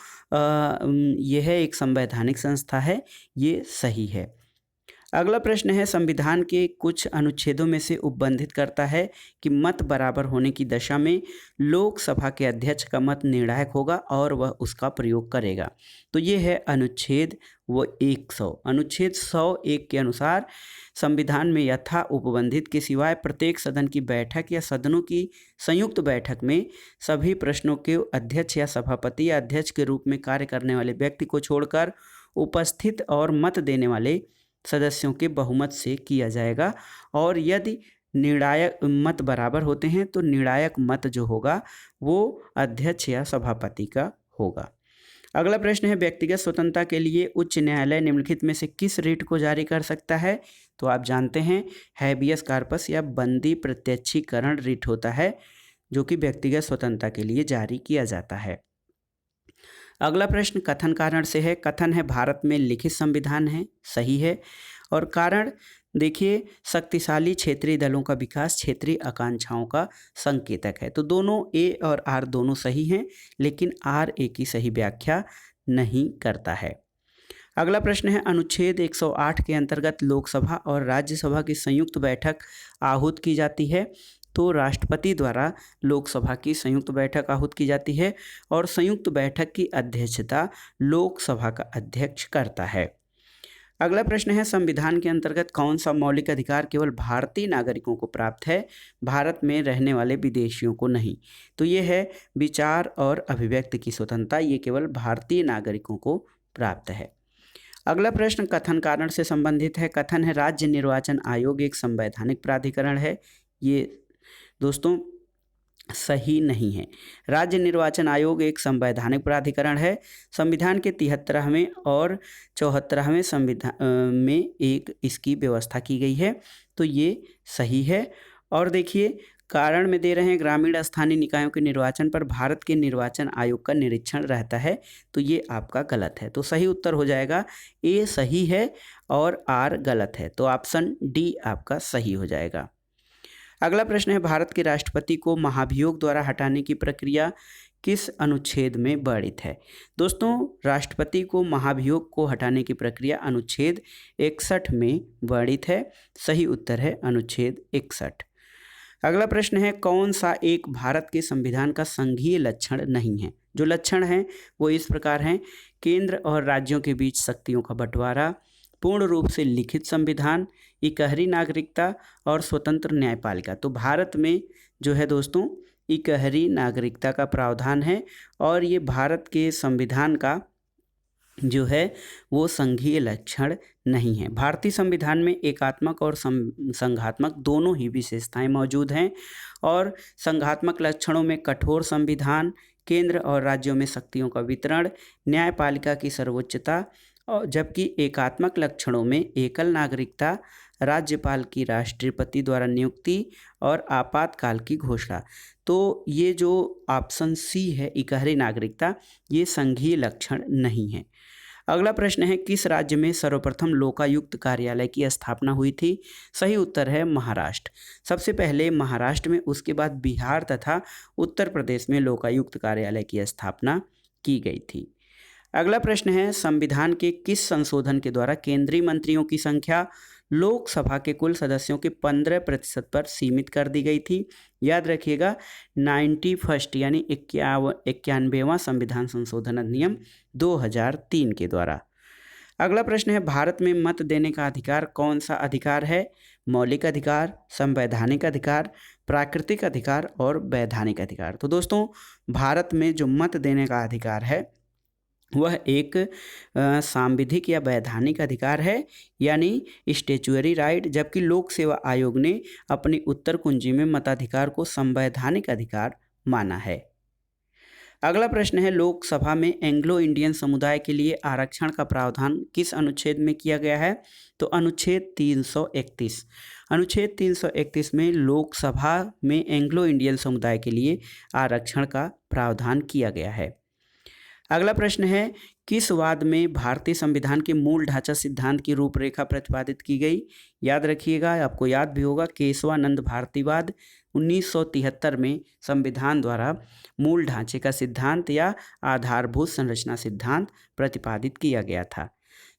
यह एक संवैधानिक संस्था है, ये सही है। अगला प्रश्न है, संविधान के कुछ अनुच्छेदों में से उपबंधित करता है कि मत बराबर होने की दशा में लोकसभा के अध्यक्ष का मत निर्णायक होगा और वह उसका प्रयोग करेगा। तो ये है अनुच्छेद 100। अनुच्छेद 101 के अनुसार संविधान में यथा उपबंधित के सिवाय प्रत्येक सदन की बैठक या सदनों की संयुक्त बैठक में सभी प्रश्नों के अध्यक्ष या सभापति या अध्यक्ष के रूप में कार्य करने वाले व्यक्ति को छोड़कर उपस्थित और मत देने वाले सदस्यों के बहुमत से किया जाएगा, और यदि निर्णायक मत बराबर होते हैं तो निर्णायक मत जो होगा वो अध्यक्ष या सभापति का होगा। अगला प्रश्न है, व्यक्तिगत स्वतंत्रता के लिए उच्च न्यायालय निम्नलिखित में से किस रिट को जारी कर सकता है? तो आप जानते हैं हैबियस कार्पस या बंदी प्रत्यक्षीकरण रिट होता है, जो कि व्यक्तिगत स्वतंत्रता के लिए जारी किया जाता है। अगला प्रश्न कथन कारण से है। कथन है भारत में लिखित संविधान है, सही है। और कारण देखिए, शक्तिशाली क्षेत्रीय दलों का विकास क्षेत्रीय आकांक्षाओं का संकेतक है। तो दोनों ए और आर दोनों सही हैं, लेकिन आर ए की सही व्याख्या नहीं करता है। अगला प्रश्न है, अनुच्छेद 108 के अंतर्गत लोकसभा और राज्यसभा की संयुक्त बैठक आहूत की जाती है। तो राष्ट्रपति द्वारा लोकसभा की संयुक्त बैठक आहूत की जाती है और संयुक्त बैठक की अध्यक्षता लोकसभा का अध्यक्ष करता है। अगला प्रश्न है, संविधान के अंतर्गत कौन सा मौलिक अधिकार केवल भारतीय नागरिकों को प्राप्त है, भारत में रहने वाले विदेशियों को नहीं? तो ये है विचार और अभिव्यक्ति की स्वतंत्रता, ये केवल भारतीय नागरिकों को प्राप्त है। अगला प्रश्न कथन कारण से संबंधित है। कथन है राज्य निर्वाचन आयोग एक संवैधानिक प्राधिकरण है, ये दोस्तों सही नहीं है। राज्य निर्वाचन आयोग एक संवैधानिक प्राधिकरण है। संविधान के 73वें और 74वें संविधान में एक इसकी व्यवस्था की गई है, तो ये सही है। और देखिए कारण में दे रहे हैं ग्रामीण स्थानीय निकायों के निर्वाचन पर भारत के निर्वाचन आयोग का निरीक्षण रहता है, तो ये आपका गलत है। तो सही उत्तर हो जाएगा ए सही है और आर गलत है, तो ऑप्शन डी आपका सही हो जाएगा। अगला प्रश्न है, भारत के राष्ट्रपति को महाभियोग द्वारा हटाने की प्रक्रिया किस अनुच्छेद में वर्णित है? दोस्तों राष्ट्रपति को महाभियोग को हटाने की प्रक्रिया अनुच्छेद 61 में वर्णित है, सही उत्तर है अनुच्छेद 61। अगला प्रश्न है, कौन सा एक भारत के संविधान का संघीय लक्षण नहीं है? जो लक्षण हैं वो इस प्रकार हैं, केंद्र और राज्यों के बीच शक्तियों का बंटवारा, पूर्ण रूप से लिखित संविधान, इकहरी नागरिकता और स्वतंत्र न्यायपालिका। तो भारत में जो है दोस्तों इकहरी नागरिकता का प्रावधान है और ये भारत के संविधान का जो है वो संघीय लक्षण नहीं है। भारतीय संविधान में एकात्मक और संघात्मक दोनों ही विशेषताएं मौजूद हैं और संघात्मक लक्षणों में कठोर संविधान, केंद्र और राज्यों में शक्तियों का वितरण, न्यायपालिका की सर्वोच्चता, और जबकि एकात्मक लक्षणों में एकल नागरिकता, राज्यपाल की राष्ट्रपति द्वारा नियुक्ति और आपातकाल की घोषणा। तो ये जो ऑप्शन सी है इकहरी नागरिकता, ये संघीय लक्षण नहीं है। अगला प्रश्न है, किस राज्य में सर्वप्रथम लोकायुक्त कार्यालय की स्थापना हुई थी? सही उत्तर है महाराष्ट्र। सबसे पहले महाराष्ट्र में, उसके बाद बिहार तथा उत्तर प्रदेश में लोकायुक्त कार्यालय की स्थापना की गई थी। अगला प्रश्न है, संविधान के किस संशोधन के द्वारा केंद्रीय मंत्रियों की संख्या लोकसभा के कुल सदस्यों के 15% पर सीमित कर दी गई थी? याद रखिएगा 91 यानी 91वां संविधान संशोधन अधिनियम 2003 के द्वारा। अगला प्रश्न है, भारत में मत देने का अधिकार कौन सा अधिकार है? मौलिक अधिकार, संवैधानिक अधिकार, प्राकृतिक अधिकार और वैधानिक अधिकार। तो दोस्तों भारत में जो मत देने का अधिकार है वह एक सांविधिक या वैधानिक अधिकार है, यानी स्टैच्यूटरी राइट, जबकि लोक सेवा आयोग ने अपनी उत्तर कुंजी में मताधिकार को संवैधानिक अधिकार माना है। अगला प्रश्न है, लोकसभा में एंग्लो इंडियन समुदाय के लिए आरक्षण का प्रावधान किस अनुच्छेद में किया गया है? तो अनुच्छेद 331। अनुच्छेद 331 में लोकसभा में एंग्लो इंडियन समुदाय के लिए आरक्षण का प्रावधान किया गया है। अगला प्रश्न है, किस वाद में भारतीय संविधान के मूल ढांचा सिद्धांत की रूपरेखा प्रतिपादित की गई? याद रखिएगा, आपको याद भी होगा, केशवानंद भारतीवाद 1973 में संविधान द्वारा मूल ढांचे का सिद्धांत या आधारभूत संरचना सिद्धांत प्रतिपादित किया गया था।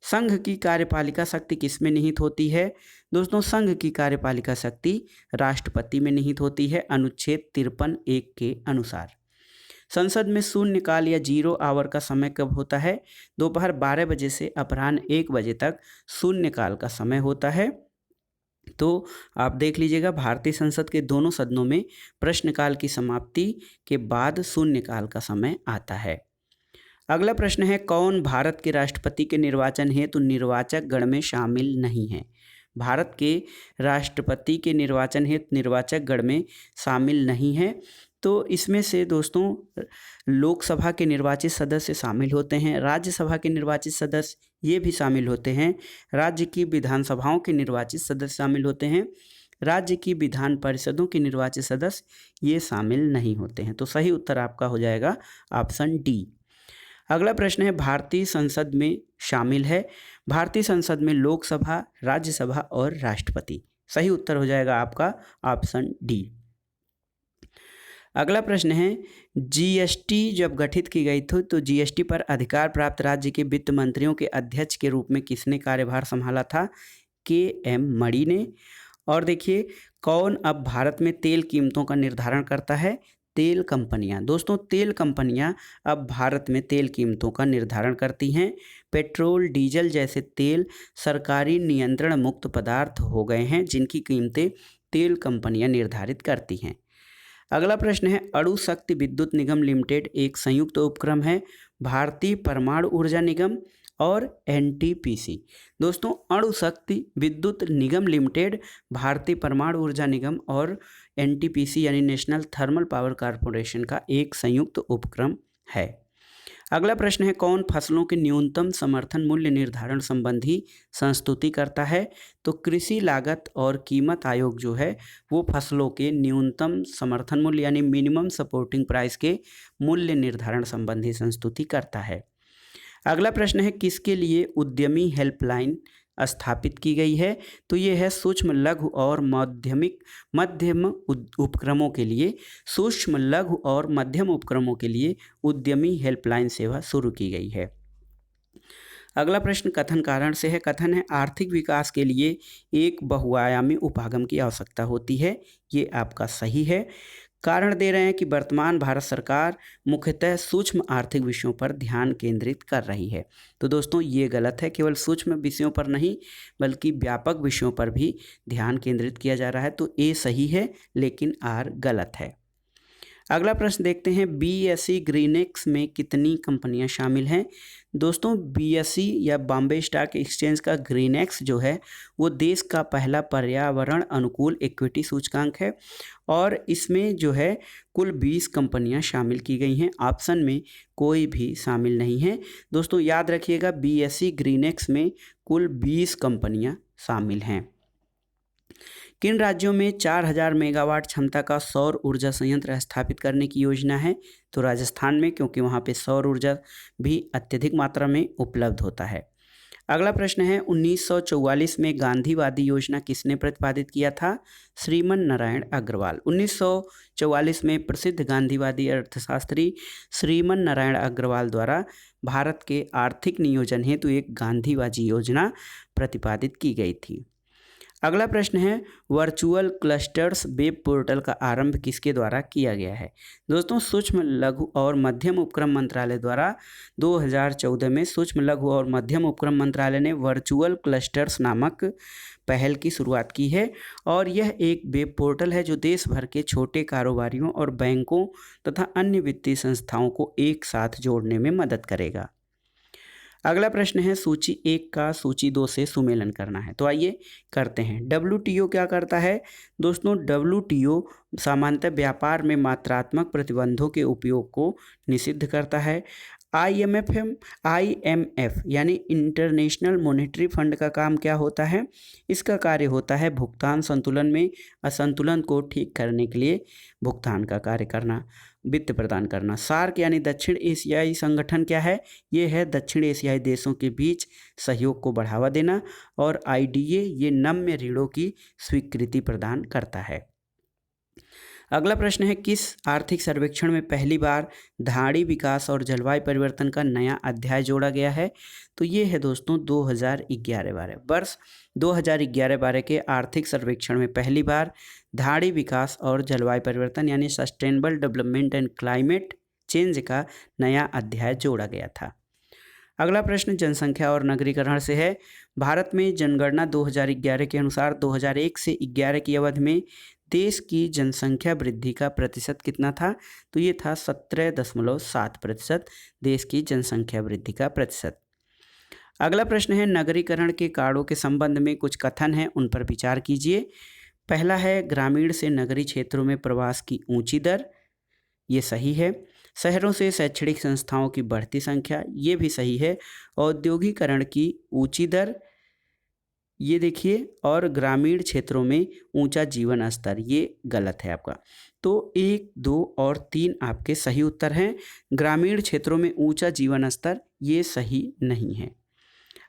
संघ की कार्यपालिका शक्ति किस में निहित होती है? दोस्तों संघ की कार्यपालिका शक्ति राष्ट्रपति में निहित होती है, अनुच्छेद 53(1) के अनुसार। संसद में शून्यकाल या 0 आवर का समय कब होता है? दोपहर 12 बजे से अपराह्न 1 बजे तक शून्यकाल का समय होता है। तो आप देख लीजिएगा, भारतीय संसद के दोनों सदनों में प्रश्नकाल की समाप्ति के बाद शून्यकाल का समय आता है। अगला प्रश्न है, कौन भारत के राष्ट्रपति के निर्वाचन हेतु निर्वाचक गण में शामिल नहीं है? भारत के राष्ट्रपति के निर्वाचन हेतु निर्वाचक गण में शामिल नहीं है। तो इसमें से दोस्तों लोकसभा के निर्वाचित सदस्य शामिल होते हैं, राज्यसभा के निर्वाचित सदस्य ये भी शामिल होते हैं, राज्य की विधानसभाओं के निर्वाचित सदस्य शामिल होते हैं, राज्य की विधान परिषदों के निर्वाचित सदस्य ये शामिल नहीं होते हैं। तो सही उत्तर आपका हो जाएगा ऑप्शन डी। अगला प्रश्न है भारतीय संसद में शामिल है। भारतीय संसद में लोकसभा, राज्यसभा और राष्ट्रपति। सही उत्तर हो जाएगा आपका ऑप्शन डी। अगला प्रश्न है जीएसटी जब गठित की गई थी तो जीएसटी पर अधिकार प्राप्त राज्य के वित्त मंत्रियों के अध्यक्ष के रूप में किसने कार्यभार संभाला था? के एम मणि ने। और देखिए कौन अब भारत में तेल कीमतों का निर्धारण करता है? तेल कंपनियां। दोस्तों तेल कंपनियां अब भारत में तेल कीमतों का निर्धारण करती हैं। पेट्रोल, डीजल जैसे तेल सरकारी नियंत्रण मुक्त पदार्थ हो गए हैं जिनकी कीमतें तेल कंपनियां निर्धारित करती हैं। अगला प्रश्न है अणु शक्ति विद्युत निगम लिमिटेड एक संयुक्त उपक्रम है भारतीय परमाणु ऊर्जा निगम और एनटीपीसी। दोस्तों अणु शक्ति विद्युत निगम लिमिटेड भारतीय परमाणु ऊर्जा निगम और एनटीपीसी यानी नेशनल थर्मल पावर कॉरपोरेशन का एक संयुक्त उपक्रम है। अगला प्रश्न है कौन फसलों के न्यूनतम समर्थन मूल्य निर्धारण संबंधी संस्तुति करता है? तो कृषि लागत और कीमत आयोग जो है वो फसलों के न्यूनतम समर्थन मूल्य यानी मिनिमम सपोर्टिंग प्राइस के मूल्य निर्धारण संबंधी संस्तुति करता है। अगला प्रश्न है किसके लिए उद्यमी हेल्पलाइन स्थापित की गई है? तो ये है सूक्ष्म लघु और मध्यम उपक्रमों के लिए। सूक्ष्म लघु और मध्यम उपक्रमों के लिए उद्यमी हेल्पलाइन सेवा शुरू की गई है। अगला प्रश्न कथन कारण से है। कथन है आर्थिक विकास के लिए एक बहुआयामी उपागम की आवश्यकता होती है। ये आपका सही है। कारण दे रहे हैं कि वर्तमान भारत सरकार मुख्यतः सूक्ष्म आर्थिक विषयों पर ध्यान केंद्रित कर रही है। तो दोस्तों ये गलत है, केवल सूक्ष्म विषयों पर नहीं बल्कि व्यापक विषयों पर भी ध्यान केंद्रित किया जा रहा है। तो ए सही है लेकिन आर गलत है। अगला प्रश्न देखते हैं बीएसई ग्रीनेक्स में कितनी कंपनियां शामिल हैं? दोस्तों बीएसई या बॉम्बे स्टॉक एक्सचेंज का ग्रीनेक्स जो है वो देश का पहला पर्यावरण अनुकूल इक्विटी सूचकांक है और इसमें जो है कुल 20 कंपनियां शामिल की गई हैं। ऑप्शन में कोई भी शामिल नहीं है। दोस्तों याद रखिएगा बीएसई ग्रीनेक्स में कुल 20 कंपनियां शामिल हैं। किन राज्यों में 4000 मेगावाट क्षमता का सौर ऊर्जा संयंत्र स्थापित करने की योजना है? तो राजस्थान में, क्योंकि वहाँ पे सौर ऊर्जा भी अत्यधिक मात्रा में उपलब्ध होता है। अगला प्रश्न है 1944 में गांधीवादी योजना किसने प्रतिपादित किया था? श्रीमन नारायण अग्रवाल। 1944 में प्रसिद्ध गांधीवादी अर्थशास्त्री श्रीमन नारायण अग्रवाल द्वारा भारत के आर्थिक नियोजन हेतु एक गांधीवादी योजना प्रतिपादित की गई थी। अगला प्रश्न है वर्चुअल क्लस्टर्स वेब पोर्टल का आरंभ किसके द्वारा किया गया है? दोस्तों सूक्ष्म लघु और मध्यम उपक्रम मंत्रालय द्वारा 2014 में सूक्ष्म लघु और मध्यम उपक्रम मंत्रालय ने वर्चुअल क्लस्टर्स नामक पहल की शुरुआत की है और यह एक वेब पोर्टल है जो देश भर के छोटे कारोबारियों और बैंकों तथा अन्य वित्तीय संस्थाओं को एक साथ जोड़ने में मदद करेगा। अगला प्रश्न है सूची 1 का सूची 2 से सुमेलन करना है। तो आइए करते हैं। WTO क्या करता है? दोस्तों WTO सामान्यतः व्यापार में मात्रात्मक प्रतिबंधों के उपयोग को निषिद्ध करता है। IMF यानी इंटरनेशनल मॉनेटरी फंड का काम क्या होता है? इसका कार्य होता है भुगतान संतुलन में असंतुलन को ठीक करने के लिए भुगतान का कार्य करना, वित्त प्रदान करना। सार्क यानी दक्षिण एशियाई संगठन क्या है? ये है दक्षिण एशियाई देशों के बीच सहयोग को बढ़ावा देना और IDA ये नम्य ऋणों की स्वीकृति प्रदान करता है। अगला प्रश्न है किस आर्थिक सर्वेक्षण में पहली बार धाड़ी विकास और जलवायु परिवर्तन का नया अध्याय जोड़ा गया है? तो ये है दोस्तों 2011-12 वर्ष 2011-12 के आर्थिक सर्वेक्षण में पहली बार धाड़ी विकास और जलवायु परिवर्तन यानी sustainable development and climate change का नया अध्याय जोड़ा गया था। अगला प्रश्न जनसंख्या और नगरीकरण से है। भारत में जनगणना 2011 के अनुसार 2001 से 11 की अवधि में देश की जनसंख्या वृद्धि का प्रतिशत कितना था? तो ये था 17.7% देश की जनसंख्या वृद्धि का प्रतिशत। अगला प्रश्न है नगरीकरण के कार्यों के संबंध में कुछ कथन हैं, उन पर विचार कीजिए। पहला है ग्रामीण से नगरीय क्षेत्रों में प्रवास की ऊंची दर। ये सही है। शहरों से शैक्षणिक संस्थाओं की बढ़ती संख्या, ये भी सही है। औद्योगिकरण की ऊंची दर, ये देखिए, और ग्रामीण क्षेत्रों में ऊंचा जीवन स्तर, ये गलत है आपका। तो 1, 2 और 3 आपके सही उत्तर हैं। ग्रामीण क्षेत्रों में ऊंचा जीवन स्तर, ये सही नहीं है।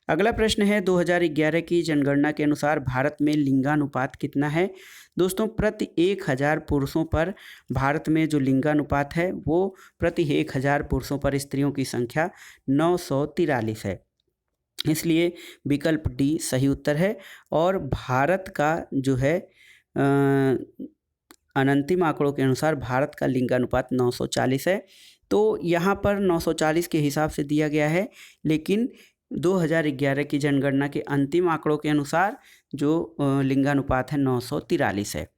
अगला प्रश्न है, 2011 की जनगणना के अनुसार भारत में लिंगानुपात कितना है? दोस्तों, प्रति 1000 पुरुषों पर भारत में जो लिंगानुपात है वो प्रति 1000 पुरुषों पर स्त्रियों की संख्या 943 है। इसलिए विकल्प डी सही उत्तर है। और भारत का जो है अनंतिम आंकड़ों के अनुसार भारत का लिंगानुपात 940 है। तो यहाँ पर 940 के हिसाब से दिया गया है, लेकिन 2011 की जनगणना के अंतिम आंकड़ों के अनुसार जो लिंगानुपात है 943 है।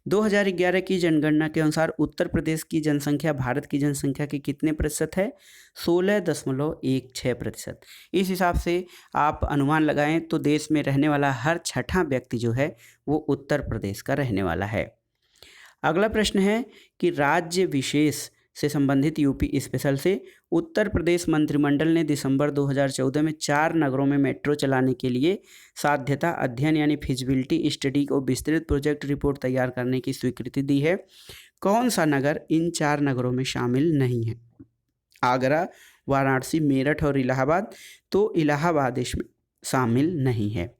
2011 की जनगणना के अनुसार उत्तर प्रदेश की जनसंख्या भारत की जनसंख्या के कितने प्रतिशत है? 16.16%। इस हिसाब से आप अनुमान लगाएं तो देश में रहने वाला हर छठा व्यक्ति जो है वो उत्तर प्रदेश का रहने वाला है। अगला प्रश्न है कि राज्य विशेष से संबंधित यूपी स्पेशल से उत्तर प्रदेश मंत्रिमंडल ने दिसंबर 2014 में 4 नगरों में मेट्रो चलाने के लिए साध्यता अध्ययन यानी फिजिबिलिटी स्टडी को विस्तृत प्रोजेक्ट रिपोर्ट तैयार करने की स्वीकृति दी है। कौन सा नगर इन 4 नगरों में शामिल नहीं है? आगरा, वाराणसी, मेरठ और इलाहाबाद। तो इलाहाबाद इसमें शामिल नहीं है।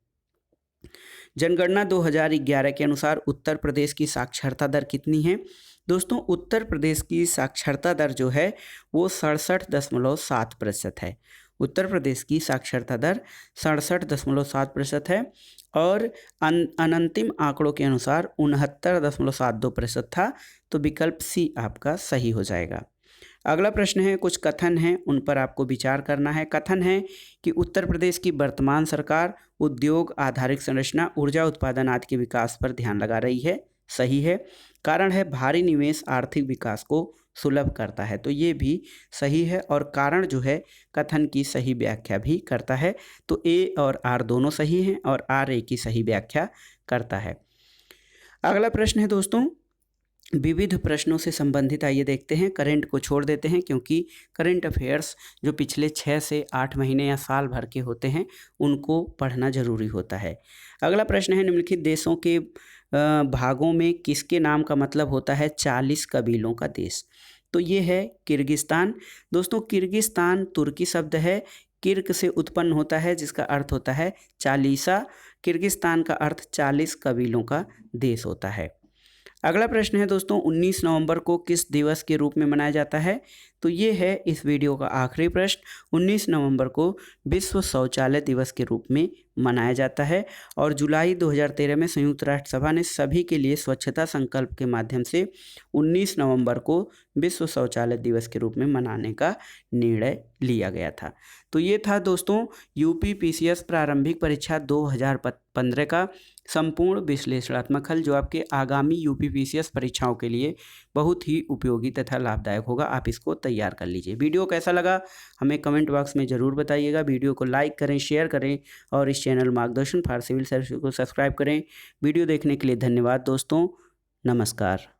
जनगणना 2011 के अनुसार उत्तर प्रदेश की साक्षरता दर कितनी है? दोस्तों, उत्तर प्रदेश की साक्षरता दर जो है वो 67.7% है। उत्तर प्रदेश की साक्षरता दर 67.7% है और अनंतिम आंकड़ों के अनुसार 69.72% था। तो विकल्प सी आपका सही हो जाएगा। अगला प्रश्न है, कुछ कथन हैं उन पर आपको विचार करना है। कथन है कि उत्तर प्रदेश की वर्तमान सरकार उद्योग आधारित संरचना, ऊर्जा उत्पादन आदि के विकास पर ध्यान लगा रही है। सही है। कारण है भारी निवेश आर्थिक विकास को सुलभ करता है। तो ये भी सही है। और कारण जो है कथन की सही व्याख्या भी करता है। तो ए और आर दोनों सही हैं और आर ए की सही व्याख्या करता है। अगला प्रश्न है दोस्तों, विविध प्रश्नों से संबंधित आइए देखते हैं। करंट को छोड़ देते हैं क्योंकि करंट अफेयर्स जो पिछले 6 से 8 महीने या साल भर के होते हैं उनको पढ़ना जरूरी होता है। अगला प्रश्न है, निम्नलिखित देशों के भागों में किसके नाम का मतलब होता है 40 कबीलों का देश? तो ये है किर्गिस्तान। दोस्तों, किर्गिस्तान तुर्की शब्द है, किर्क से उत्पन्न होता है जिसका अर्थ होता है 40। किर्गिस्तान का अर्थ 40 कबीलों का देश होता है। अगला प्रश्न है दोस्तों, 19 नवंबर को किस दिवस के रूप में मनाया जाता है? तो ये है इस वीडियो का आखिरी प्रश्न। 19 नवंबर को विश्व शौचालय दिवस के रूप में मनाया जाता है और जुलाई 2013 में संयुक्त राष्ट्र सभा ने सभी के लिए स्वच्छता संकल्प के माध्यम से 19 नवंबर को विश्व शौचालय दिवस के रूप में मनाने का निर्णय लिया गया था। तो ये था दोस्तों यूपी पीसीएस प्रारंभिक परीक्षा 2015 का संपूर्ण विश्लेषणात्मक हल, जो आपके आगामी यूपी पीसीएस परीक्षाओं के लिए बहुत ही उपयोगी तथा लाभदायक होगा। आप इसको तैयार कर लीजिए। वीडियो कैसा लगा हमें कमेंट बॉक्स में ज़रूर बताइएगा। वीडियो को लाइक करें, शेयर करें और इस चैनल मार्गदर्शन फॉर सिविल सर्विस को सब्सक्राइब करें। वीडियो देखने के लिए धन्यवाद दोस्तों। नमस्कार।